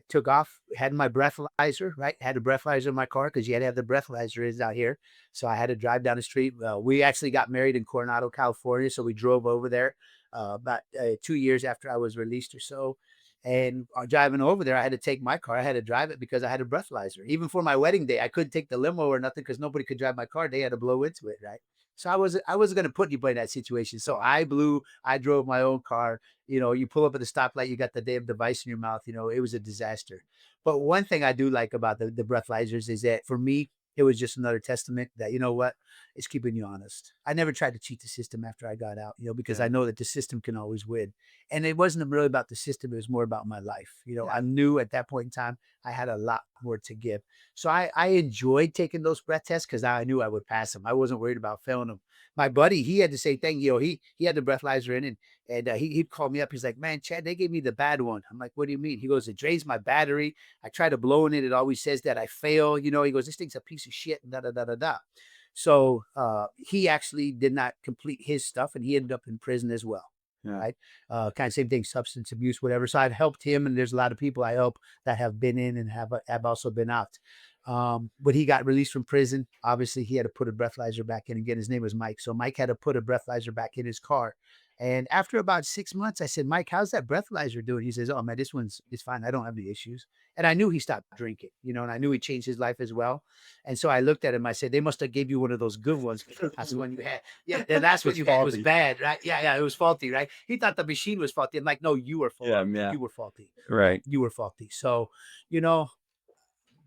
took off, had my breathalyzer, right? Had a breathalyzer in my car because you had to have the breathalyzer out here. So I had to drive down the street. We actually got married in Coronado, California. So we drove over there about 2 years after I was released or so. And driving over there, I had to take my car. I had to drive it because I had a breathalyzer. Even for my wedding day, I couldn't take the limo or nothing because nobody could drive my car. They had to blow into it, right? So I wasn't going to put anybody in that situation. So I drove my own car. You pull up at the stoplight, you got the damn device in your mouth. It was a disaster. But one thing I do like about the breathalyzers is that for me, it was just another testament that, you know what, it's keeping you honest. I never tried to cheat the system after I got out, because I know that the system can always win. And it wasn't really about the system. It was more about my life. I knew at that point in time, I had a lot more to give. So I enjoyed taking those breath tests because I knew I would pass them. I wasn't worried about failing them. My buddy, he had the same thing. He had the breathalyzer in, and he'd call me up. He's like, man, Chad, they gave me the bad one. I'm like, what do you mean? He goes, it drains my battery. I try to blow in it. It always says that I fail. He goes, this thing's a piece of shit. And da da da da da. So he actually did not complete his stuff, and he ended up in prison as well. Yeah. Right. Kind of same thing, substance abuse, whatever. So I've helped him, and there's a lot of people I help that have been in and have also been out. But he got released from prison. Obviously, he had to put a breathalyzer back in again. His name was Mike. So Mike had to put a breathalyzer back in his car. And after about 6 months, I said, Mike, how's that breathalyzer doing? He says, oh, man, this one's fine. I don't have the issues. And I knew he stopped drinking, and I knew he changed his life as well. And so I looked at him. I said, they must have gave you one of those good ones. That's the one you had. Yeah, and that's what you had. It was bad, right? Yeah, it was faulty, right? He thought the machine was faulty. I'm like, no, you were faulty. Yeah. You were faulty. Right. You were faulty. So,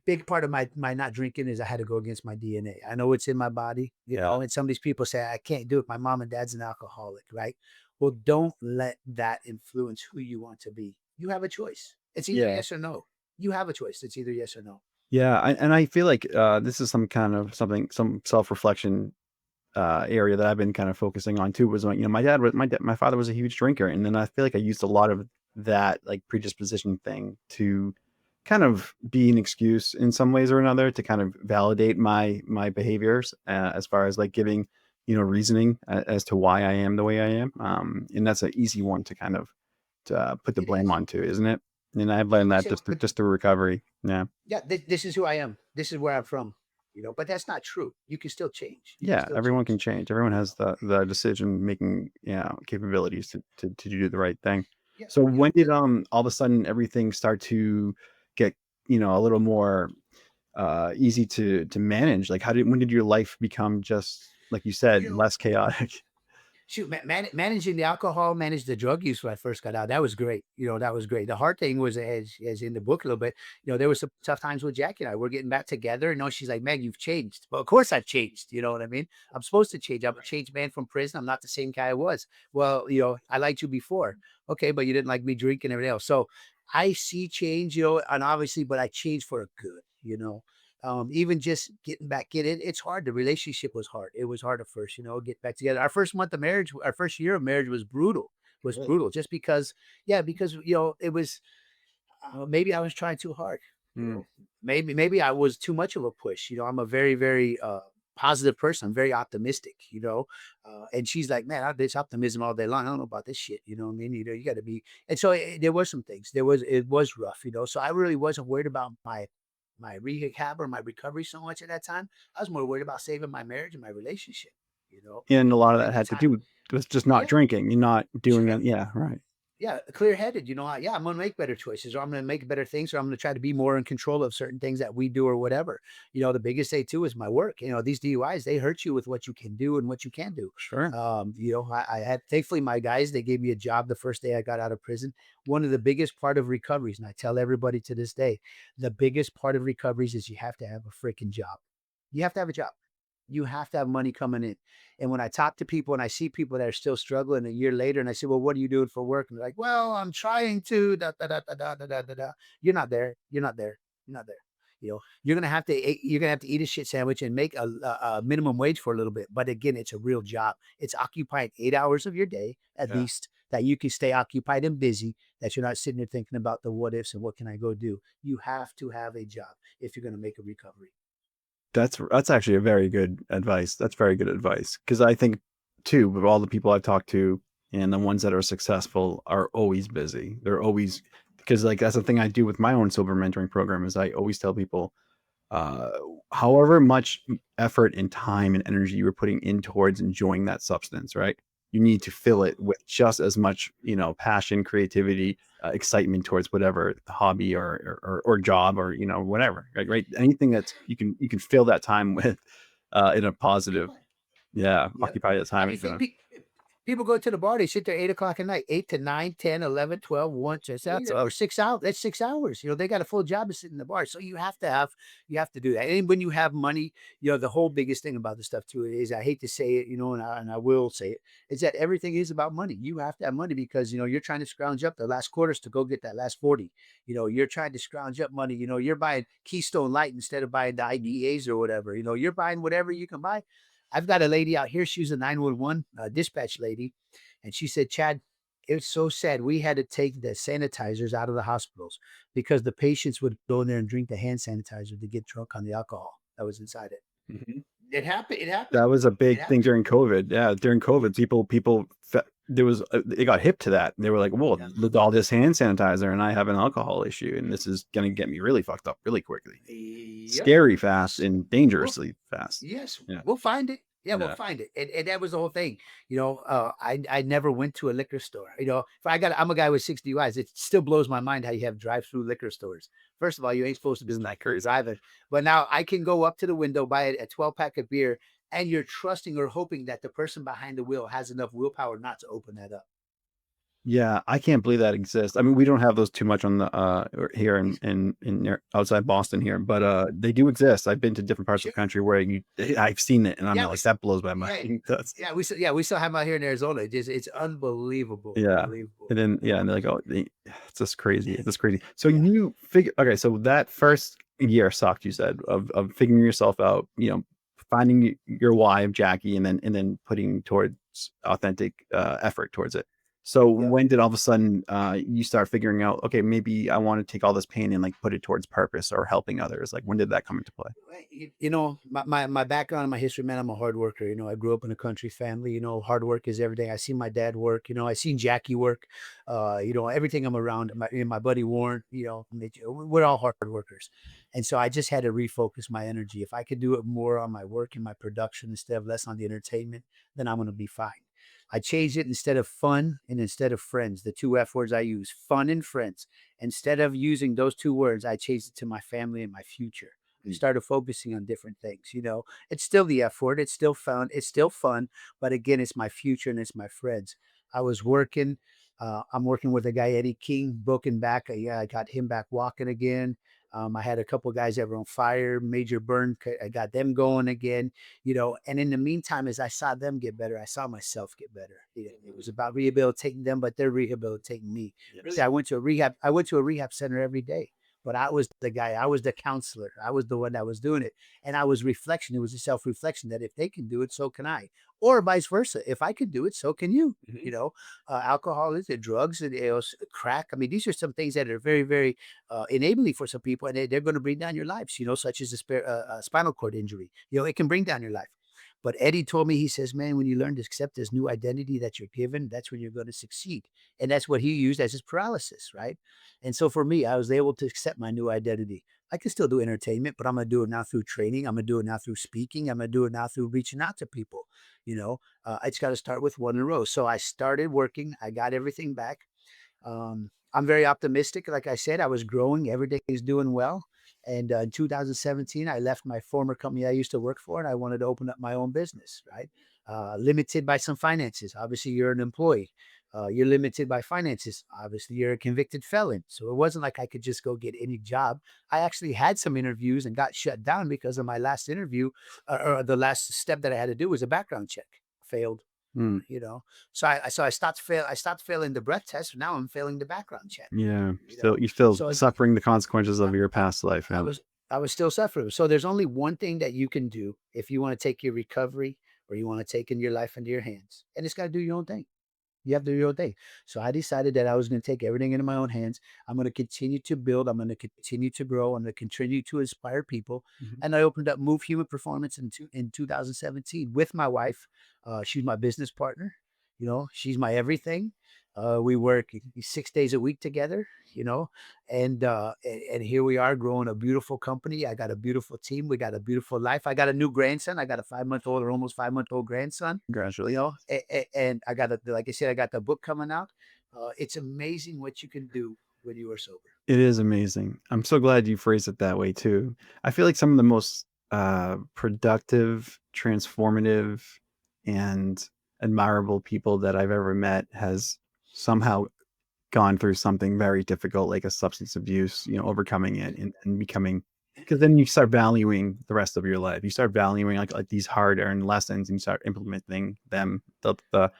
big part of my not drinking is I had to go against my DNA. I know it's in my body, and some of these people say I can't do it. My mom and dad's an alcoholic, right? Well, don't let that influence who you want to be. You have a choice. It's either yes or no. You have a choice. It's either yes or no. Yeah, and I feel like this is some self-reflection area that I've been kind of focusing on too. Was my father was a huge drinker, and then I feel like I used a lot of that like predisposition thing to kind of be an excuse in some ways or another to kind of validate my behaviors as far as like giving reasoning as to why I am the way I am. And that's an easy one to kind of put the blame onto, isn't it? And I've learned that just through recovery. Yeah. Yeah. This is who I am. This is where I'm from. But that's not true. You can still change. Everyone can change. Everyone has the decision making capabilities to do the right thing. Yeah. So when did all of a sudden everything start to get a little more easy to manage? Like when did your life become just like you said less chaotic? shoot, managing the alcohol, manage the drug use when I first got out. That was great. That was great. The hard thing was, as in the book a little bit, there was some tough times with Jackie and I. We're getting back together. And she's like, "Man, you've changed." Well, of course I've changed. You know what I mean? I'm supposed to change. I'm a changed man from prison. I'm not the same guy I was. Well, I liked you before. Okay, but you didn't like me drinking and everything else. So I see change, and obviously, but I changed for a good. Even just getting back in it, it's hard. The relationship was hard. It was hard at first, get back together. Our first month of marriage, our first year of marriage was Really? brutal just because, yeah, because, it was, maybe I was trying too hard, you Mm. know, maybe I was too much of a push. I'm a very, very, positive person. I'm very optimistic, and she's like, "Man, this optimism all day long. I don't know about this shit." You know what I mean? You got to be, and so there was some things, it was rough, so I really wasn't worried about my rehab or my recovery so much at that time. I was more worried about saving my marriage and my relationship, you know, And a lot of at that the had to time. do with just not Yeah, drinking. You're not doing sure. it. Yeah, right. Yeah, clear-headed, yeah, I'm gonna make better choices, or I'm gonna make better things, or I'm gonna try to be more in control of certain things that we do or whatever. The biggest thing too is my work. These DUIs, they hurt you with what you can do and what you can't do. Sure. I had, thankfully, my guys, they gave me a job the first day I got out of prison. One of the biggest part of recoveries, and I tell everybody to this day, the biggest part of recoveries is you have to have a freaking job. You have to have a job. You have to have money coming in. And when I talk to people and I see people that are still struggling a year later, and I say, "Well, what are you doing for work?" And they're like, "Well, I'm trying to da da da da da da da da." Da." You're not there. You're not there. You're not there. You're gonna have to eat a shit sandwich and make a minimum wage for a little bit. But again, it's a real job. It's occupying 8 hours of your day at Yeah. least, that you can stay occupied and busy. That you're not sitting there thinking about the what ifs and what can I go do. You have to have a job if you're gonna make a recovery. That's actually a very good advice. That's very good advice because I think too, with all the people I've talked to and the ones that are successful are always busy. They're always because like that's the thing I do with my own sober mentoring program is I always tell people uh, however much effort and time and energy you were putting in towards enjoying that substance, right? You need to fill it with just as much, passion, creativity, excitement towards whatever hobby or job or whatever, right? Right? Anything that's you can fill that time with in a positive, Occupy. yeah, Yep. occupy the I time. mean, people go to the bar, they sit there 8 o'clock at night, 8 to 9, 10, 11, 12, 1, just out That's there, or 6 hours. That's 6 hours. They got a full job to sit in the bar. So you have to do that. And when you have money, the whole biggest thing about this stuff too is, I hate to say it, and I will say it, is that everything is about money. You have to have money because, you're trying to scrounge up the last quarters to go get that last 40. You're trying to scrounge up money. You're buying Keystone Light instead of buying the IDAs or whatever. You're buying whatever you can buy. I've got a lady out here. She was a 911 dispatch lady. And she said, "Chad, it's so sad. We had to take the sanitizers out of the hospitals because the patients would go in there and drink the hand sanitizer to get drunk on the alcohol that was inside it." Mhm. It happened. It happened. That was a It big thing happened. during COVID. Yeah, during COVID, people there was they got hip to that. They were like, "Well, Yeah. with all this hand sanitizer, and I have an alcohol issue, and this is gonna get me really fucked up really quickly, Yep. scary fast, and Well, dangerously fast." yes, Yeah, we'll find it. Yeah, we'll yeah. find it. And that was the whole thing. I never went to a liquor store. If I'm a guy with 6 DUIs. It still blows my mind how you have drive-through liquor stores. First of all, you ain't supposed to be Isn't that crazy? driving. But now I can go up to the window, buy a 12-pack of beer, and you're trusting or hoping that the person behind the wheel has enough willpower not to open that up. Yeah, I can't believe that exists. I mean, we don't have those too much on the here outside Boston here, but they do exist. I've been to different parts of Sure. the country where I've seen it, and I'm Yeah, like, that blows my yeah, mind. That's we still have them out here in Arizona. It's unbelievable, Yeah. unbelievable. And then yeah, and they're like, "Oh, it's just crazy. It's just crazy." So Yeah. you figure okay, so that first year sucked, you said, of figuring yourself out, finding your why of Jackie and then putting towards authentic effort towards it. So Yep. when did all of a sudden you start figuring out, okay, maybe I want to take all this pain and like put it towards purpose or helping others? Like when did that come into play? Right, my background and my history, man, I'm a hard worker. I grew up in a country family. Hard work is everything. I seen my dad work. I seen Jackie work. Everything I'm around. My buddy Warren. We're all hard workers, and so I just had to refocus my energy. If I could do it more on my work and my production instead of less on the entertainment, then I'm gonna be fine. I changed it, instead of fun and instead of friends. The two F words I use: fun and friends. Instead of using those two words, I changed it to my family and my future. I started focusing on different things. It's still the effort. It's still fun. It's still fun. But again, it's my future and it's my friends. I was working. I'm working with a guy, Eddie King, broken back. Yeah, I got him back walking again. I had a couple of guys that were on fire, major burn. I got them going again, and in the meantime, as I saw them get better, I saw myself get better. It was about rehabilitating them, but they're rehabilitating me. Really, I went to a rehab center every day, but I was the guy, I was the counselor. I was the one that was doing it. And I was reflection. It was a self-reflection that if they can do it, so can I. Or vice versa. If I could do it, so can you. Alcohol is it, drugs and crack. I mean, these are some things that are very, very enabling for some people, and they're going to bring down your lives. Such as a spinal cord injury. It can bring down your life. But Eddie told me, he says, man, when you learn to accept this new identity that you're given, that's when you're going to succeed. And that's what he used as his paralysis, right? And so for me, I was able to accept my new identity. I can still do entertainment, but I'm going to do it now through training. I'm going to do it now through speaking. I'm going to do it now through reaching out to people. I just got to start with one in a row. So I started working. I got everything back. I'm very optimistic. Like I said, I was growing. Every day is doing well. And in 2017, I left my former company I used to work for, and I wanted to open up my own business, right? Limited by some finances. Obviously, you're an employee. You're limited by finances. Obviously, you're a convicted felon. So it wasn't like I could just go get any job. I actually had some interviews and got shut down because of my last interview, or the last step that I had to do was a background check. Failed. Mm. So I stopped failing the breath test. Now I'm failing the background check. Yeah. You're still So suffering the consequences of your past life. I was still suffering. So there's only one thing that you can do if you want to take your recovery or you want to take in your life into your hands, and it's got to do your own thing. You have to do your own thing. So I decided that I was going to take everything into my own hands. I'm going to continue to build. I'm going to continue to grow. I'm going to continue to inspire people. Mhm. And I opened up Move Human Performance in 2017 with my wife. She's my business partner. She's my everything. We work 6 days a week together, and here we are growing a beautiful company. I got a beautiful team. We got a beautiful life. I got a new grandson. I got a 5-month-old or almost 5-month-old grandson. Congratulations. And I got like I said, I got the book coming out. It's amazing what you can do when you are sober. It is amazing. I'm so glad you phrased it that way too. I feel like some of the most productive, transformative, and admirable people that I've ever met has somehow gone through something very difficult, like a substance abuse, overcoming it and becoming, because then you start valuing the rest of your life. You start valuing like these hard-earned lessons, and you start implementing them, the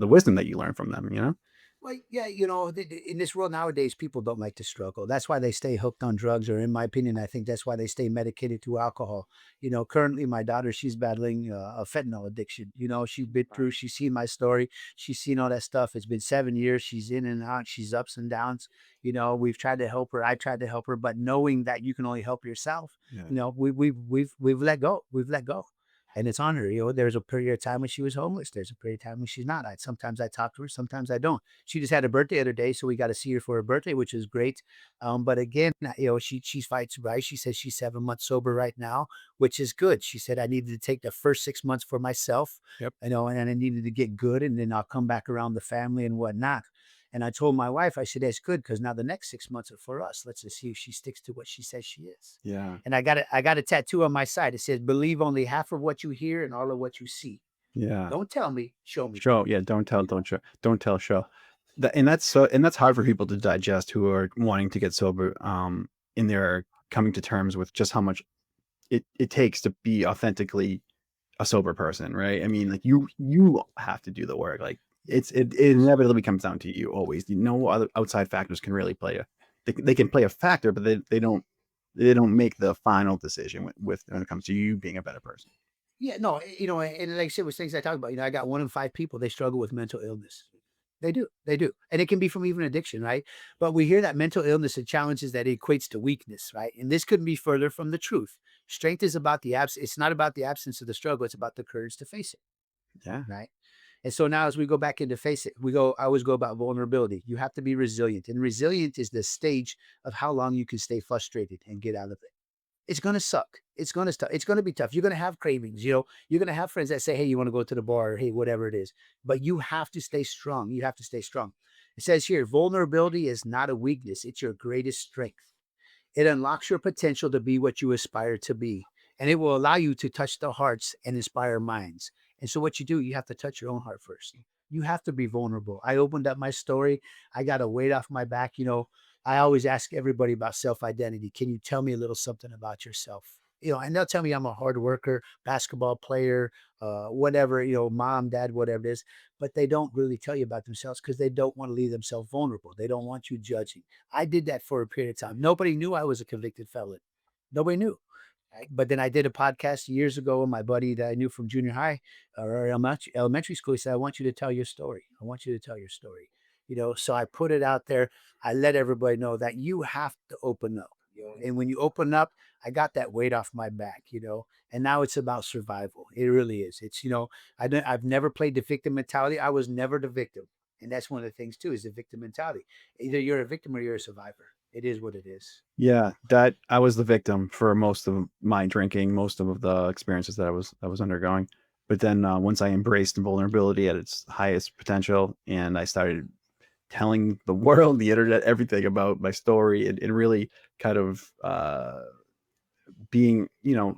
wisdom that you learn from them. Well, yeah, in this world nowadays, people don't like to struggle. That's why they stay hooked on drugs, or in my opinion, I think that's why they stay medicated to alcohol. Currently my daughter, she's battling a fentanyl addiction. She's been through, she's seen my story. She's seen all that stuff. It's been 7 years. She's in and out. She's ups and downs. We've tried to help her. I tried to help her, but knowing that you can only help yourself, Yeah. we've let go. We've let go. And it's on her. There's a period of time when she was homeless. There's a period of time when she's not. Sometimes I talk to her, sometimes I don't. She just had a birthday the other day, so we got to see her for her birthday, which is great. But again, she fights sobriety. She says she's 7 months sober right now, which is good. She said I needed to take the first 6 months for myself, Yep. and I needed to get good, and then I'll come back around the family and whatnot. And I told my wife, I said, that's good, because now the next 6 months are for us. Let's just see if she sticks to what she says she is. Yeah. And I got a tattoo on my side. It says, believe only half of what you hear and all of what you see. Yeah. Don't tell me, show me. Show. Yeah. Don't tell. Don't show. Don't tell. Show. And that's hard for people to digest who are wanting to get sober. In their coming to terms with just how much it takes to be authentically a sober person, right? I mean, like you have to do the work. Like it inevitably comes down to you always. No other outside factors can really play they can play a factor, but they don't make the final decision when it comes to you being a better person. Yeah, no, and like I said, with things I talk about, I got 1 in 5 people, they struggle with mental illness. They do. They do. And it can be from even addiction, right? But we hear that mental illness and challenges that it equates to weakness, right? And this couldn't be further from the truth. Strength is about the absence. It's not about the absence of the struggle. It's about the courage to face it, Yeah. right? And so now as we go back into face it, I always go about vulnerability. You have to be resilient. And resilient is the stage of how long you can stay frustrated and get out of it. It's going to suck. It's going to be tough. You're going to have cravings. You're going to have friends that say, hey, you want to go to the bar, or hey, whatever it is. But you have to stay strong. You have to stay strong. It says here, vulnerability is not a weakness. It's your greatest strength. It unlocks your potential to be what you aspire to be. And it will allow you to touch the hearts and inspire minds. And so what you do, you have to touch your own heart first. You have to be vulnerable. I opened up my story. I got a weight off my back. I always ask everybody about self-identity. Can you tell me a little something about yourself? And they'll tell me I'm a hard worker, basketball player, whatever, mom, dad, whatever it is, but they don't really tell you about themselves because they don't want to leave themselves vulnerable. They don't want you judging. I did that for a period of time. Nobody knew I was a convicted felon. Nobody knew. Right? But then I did a podcast years ago with my buddy that I knew from junior high or elementary school. He said, I want you to tell your story. I want you to tell your story. So I put it out there. I let everybody know that you have to open up. And when you open up, I got that weight off my back, and now it's about survival. It really is. It's, I've never played the victim mentality. I was never the victim. And that's one of the things too, is the victim mentality. Either you're a victim or you're a survivor. It is what it is. Yeah, that I was the victim for most of my drinking, most of the experiences that I was undergoing. But then once I embraced vulnerability at its highest potential, and I started telling the world, the internet, everything about my story, and really kind of being,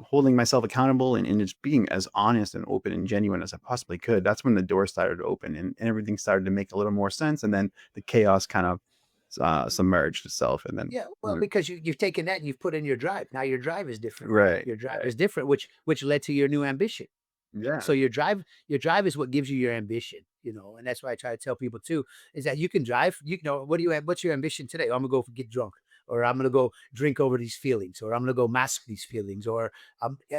holding myself accountable, and just being as honest and open and genuine as I possibly could. That's when the door started to open, and everything started to make a little more sense. And then the chaos kind of submerged itself. And then, Yeah, well, because you've taken that and you've put in your drive. Now your drive is different. right. Your drive is different, which led to your new ambition. Yeah. So your drive is what gives you your ambition, and that's why I try to tell people too, is that you can drive, what do you have? What's your ambition today? Oh, I'm gonna go get drunk, or I'm gonna go drink over these feelings, or I'm gonna go mask these feelings, or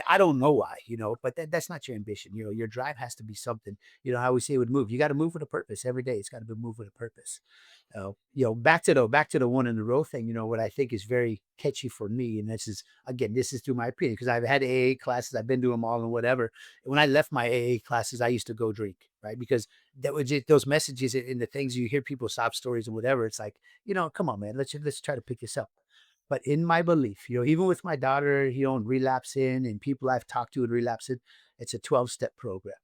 I don't know why, but that's not your ambition. Your drive has to be something, how we say it would move. You got to move with a purpose every day. It's got to be moved with a purpose. Back to the one in the row thing, what I think is very catchy for me, and this is through my opinion, because I've had AA classes, I've been to them all and whatever. When I left my AA classes, I used to go drink, right? Because that was just those messages and the things you hear people sob stories and whatever. It's like, come on, man, let's try to pick this up. But in my belief, even with my daughter, relapsing, and people I've talked to and relapsing, it's a 12-step program.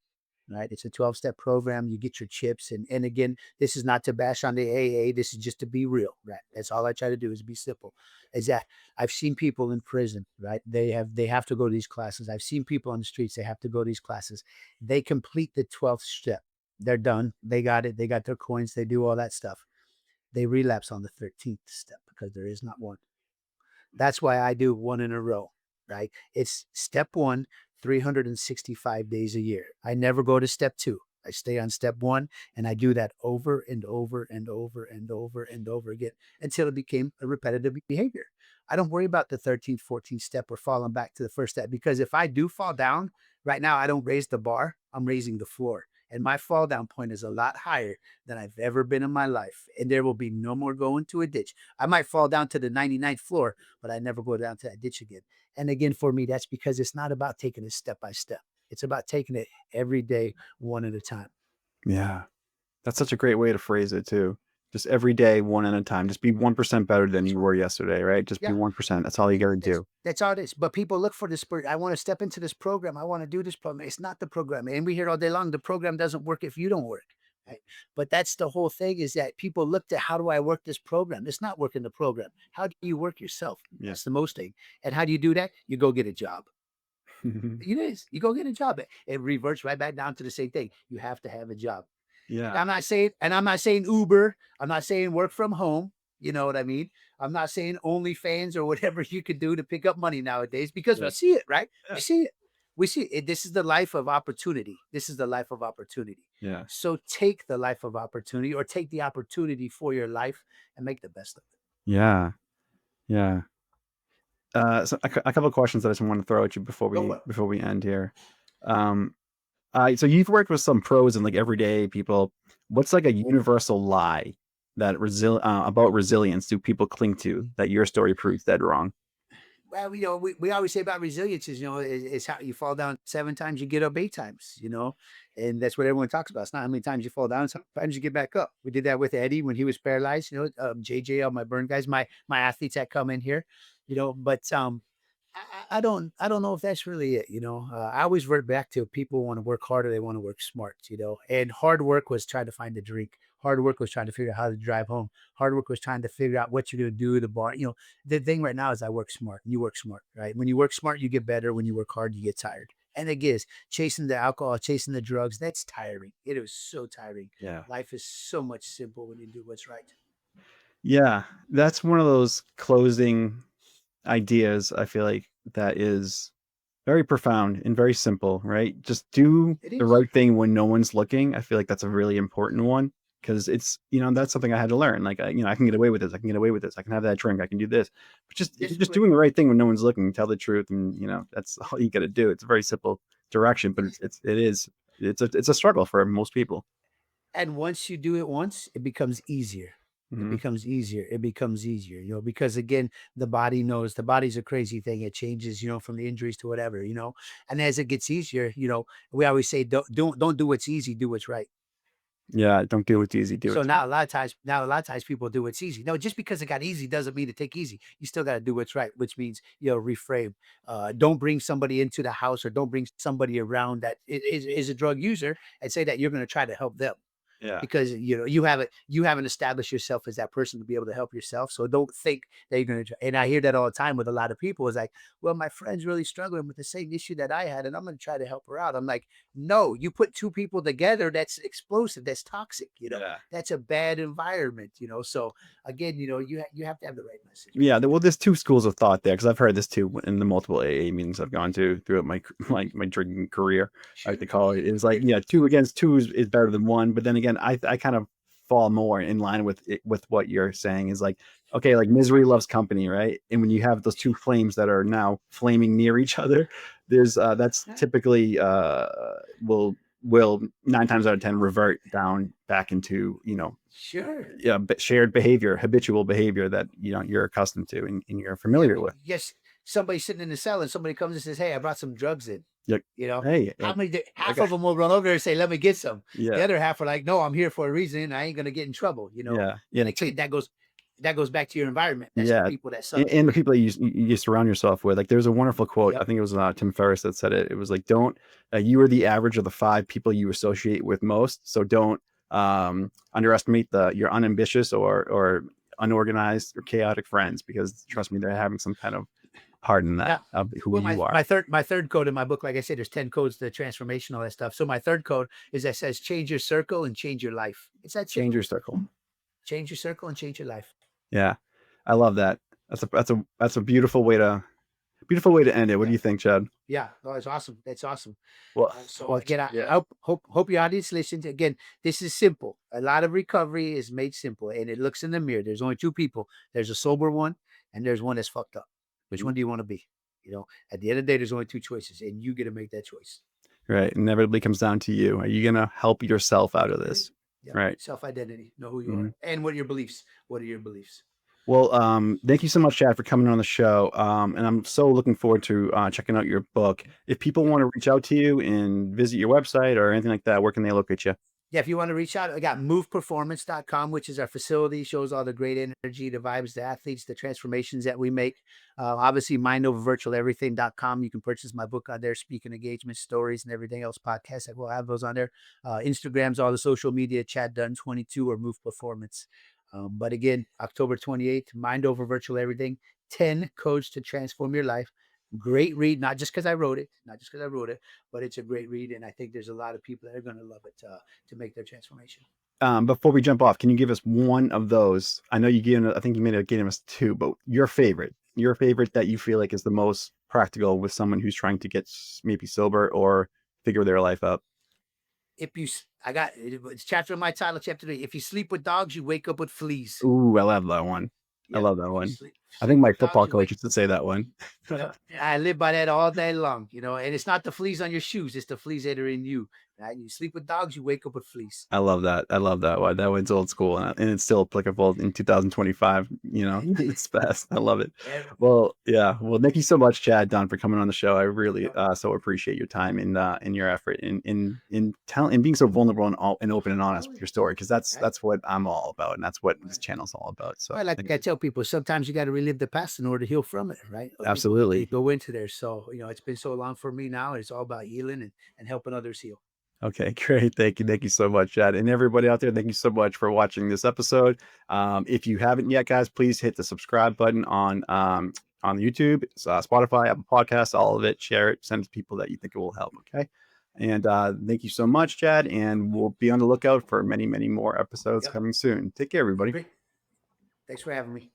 Right. It's a 12-step program. You get your chips. And again, this is not to bash on the AA. This is just to be real. Right. That's all I try to do, is be simple. Is that I've seen people in prison, right? They have to go to these classes. I've seen people on the streets. They have to go to these classes. They complete the 12th step. They're done. They got it. They got their coins. They do all that stuff. They relapse on the 13th step because there is not one. That's why I do one in a row, right? It's step one, 365 days a year. I never go to step two. I stay on step one, and I do that over and over and over and over and over again until it became a repetitive behavior. I don't worry about the 13th, 14th step or falling back to the first step, because if I do fall down, right now I don't raise the bar, I'm raising the floor. And my fall down point is a lot higher than I've ever been in my life. And there will be no more going to a ditch. I might fall down to the 99th floor, but I never go down to that ditch again. And again, for me, that's because it's not about taking it step by step. It's about taking it every day, one at a time. Yeah. That's such a great way to phrase it too. Just every day, one at a time. Just be 1% better than you were yesterday, right? Just be Yeah. 1%. That's all you got to do. That's all it is. But people look for this. I want to step into this program. I want to do this program. It's not the program. And we hear all day long, the program doesn't work if you don't work. Right? But that's the whole thing, is that people look to, how do I work this program? It's not working the program. How do you work yourself? Yeah. That's the most thing. And how do you do that? You go get a job. It is. You go get a job. It reverts right back down to the same thing. You have to have a job. Yeah. I'm not saying Uber. I'm not saying work from home. You know what I mean? I'm not saying OnlyFans or whatever you could do to pick up money nowadays, because we see it, right? We see it. We see it. This is the life of opportunity. This is the life of opportunity. Yeah. So take the life of opportunity, or take the opportunity for your life and make the best of it. Yeah. Yeah. So a couple of questions that I just want to throw at you Go for it. before we end here. Um, so you've worked with some pros and like everyday people. What's like a universal lie that about resilience do people cling to that your story proves dead wrong? Well, we always say about resilience is how you fall down 7 times, you get up 8 times, and that's what everyone talks about. It's not how many times you fall down, sometimes you get back up. We did that with Eddie when he was paralyzed, JJ, all my burn guys, my athletes that come in here, but I don't know if that's really it. I always revert back to people want to work harder, they want to work smart. And hard work was trying to find a drink. Hard work was trying to figure out how to drive home. Hard work was trying to figure out what you're going to do at the bar. The thing right now is I work smart. You work smart, right? When you work smart, you get better. When you work hard, you get tired. And it is chasing the alcohol, chasing the drugs. That's tiring. It is so tiring. Yeah. Life is so much simple when you do what's right. Yeah. That's one of those closing ideas, I feel like, that is very profound and very simple, right? Just do It the is. right thing when no one's looking. I feel like that's a really important one because it's, that's something I had to learn. Like, I can get away with this. I can get away with this. I can have that drink. I can do this. But just Discipline. doing the right thing when no one's looking, tell the truth. And, that's all you got to do. It's a very simple direction, but it's a struggle for most people. And once you do it once, it becomes easier. It Mhm. becomes easier. It becomes easier, because again, the body knows the body's a crazy thing. It changes, from the injuries to whatever, and as it gets easier, we always say, don't do what's easy, do what's right. Yeah. Don't do what's easy. Do So what's right. now a lot of times people do what's easy. No, just because it got easy doesn't mean to take easy. You still got to do what's right, which means, reframe. Don't bring somebody into the house or don't bring somebody around that is a drug user and say that you're going to try to help them. Yeah. Because you haven't established yourself as that person to be able to help yourself. So don't think that you're gonna. And I hear that all the time with a lot of people. Is like, well, my friend's really struggling with the same issue that I had, and I'm gonna try to help her out. I'm like, no, you put two people together. That's explosive. That's toxic. Yeah. That's a bad environment. So again, you have to have the right message. Yeah, well, there's two schools of thought there because I've heard this too in the multiple AA meetings I've gone to throughout my drinking career. I like to call it. It's like, yeah, two against two is better than one. But then again, I kind of fall more in line with what you're saying is like, okay, like misery loves company, right? And when you have those two flames that are now flaming near each other, there's that's typically will 9 times out of 10 revert down back into Sure. shared behavior, habitual behavior that you're accustomed to and you're familiar with. Yes. Somebody sitting in the cell and somebody comes and says, "Hey, I brought some drugs in." Like, You know, hey, how many? Half okay, of them will run over there and say, "Let me get some." The yeah, other half are like, "No, I'm here for a reason. I ain't gonna get in trouble." yeah, And again, that goes back to your environment. That's the yeah. people that And, suck. and the people that you surround yourself with, like, there's a wonderful quote. I Yep. think it was Tim Ferriss that said it. It was like, don't you are the average of the 5 people you associate with most. So don't underestimate your unambitious or unorganized or chaotic friends because trust me, they're having some kind of part in that Now, of who well, you my are. my third my third code in my book, like I said, there's 10 codes to transformation, all that stuff. So my third code is that says change your circle and change your life. It's that Change simple. your circle. Change your circle and change your life. Yeah, I love that. That's a beautiful way to end it. What do Yeah. you think, Chad? Yeah, no, it's awesome. That's awesome. Well, So well, again, I yeah, hope your audience listens. Again, this is simple. A lot of recovery is made simple, and it looks in the mirror. There's only two people. There's a sober one, and there's one that's fucked up. Which one do you want to be? At the end of the day, there's only two choices, and you get to make that choice. right. Inevitably comes down to you. Are you gonna help yourself out of this? Yeah, Right. self identity. Know who you Mhm. are, and what are your beliefs. What are your beliefs? Well, thank you so much, Chad, for coming on the show. And I'm so looking forward to checking out your book. If people Yeah. want to reach out to you and visit your website or anything like that, where can they locate you? Yeah, if you want to reach out, I got moveperformance.com, which is our facility, shows all the great energy, the vibes, the athletes, the transformations that we make. Obviously, mindovervirtualeverything.com. You can purchase my book on there, speaking engagements, stories, and everything else, podcasts. We'll have those on there. Instagrams, all the social media, Chad Dunn 22 or Move Performance. But again, October 28th, Mind Over Virtual Everything, 10 codes to transform your life. Great read, not just because I wrote it, but it's a great read. And I think there's a lot of people that are going to love it to make their transformation. Before we jump off, can you give us one of those? I know I think you may have given us two, but your favorite that you feel like is the most practical with someone who's trying to get maybe sober or figure their life out. It's chapter of my title, chapter 3. If you sleep with dogs, you wake up with fleas. Ooh, I love that one. I Yep. love that If you one. I think sleep my with dogs, football you coach wake. used to say that one. I live by that all day long, and it's not the fleas on your shoes, it's the fleas that are in you. Right? You sleep with dogs, you wake up with fleas. I love that. I love that one. That one's old school and it's still applicable in 2025. It's best. I love it. Every, Well, yeah. Well, thank you so much, Chad Dunn, for coming on the show. I really yep, so appreciate your time and your effort in telling and being so vulnerable and open and honest with always, your story because that's right? what I'm all about and that's what this Right. channel's all about. So Well, like I tell people, sometimes you got to relive the past in order to heal from it, right? Absolutely. You go into there. So, it's been so long for me now. It's all about healing and helping others heal. Okay, great. Thank you. Thank you so much, Chad. And everybody out there, thank you so much for watching this episode. If you haven't yet, guys, please hit the subscribe button on YouTube, Spotify, Apple Podcasts, all of it. Share it, send it to people that you think it will help. Okay. And thank you so much, Chad. And we'll be on the lookout for many, many more episodes Yep. coming soon. Take care, everybody. Great. Thanks for having me.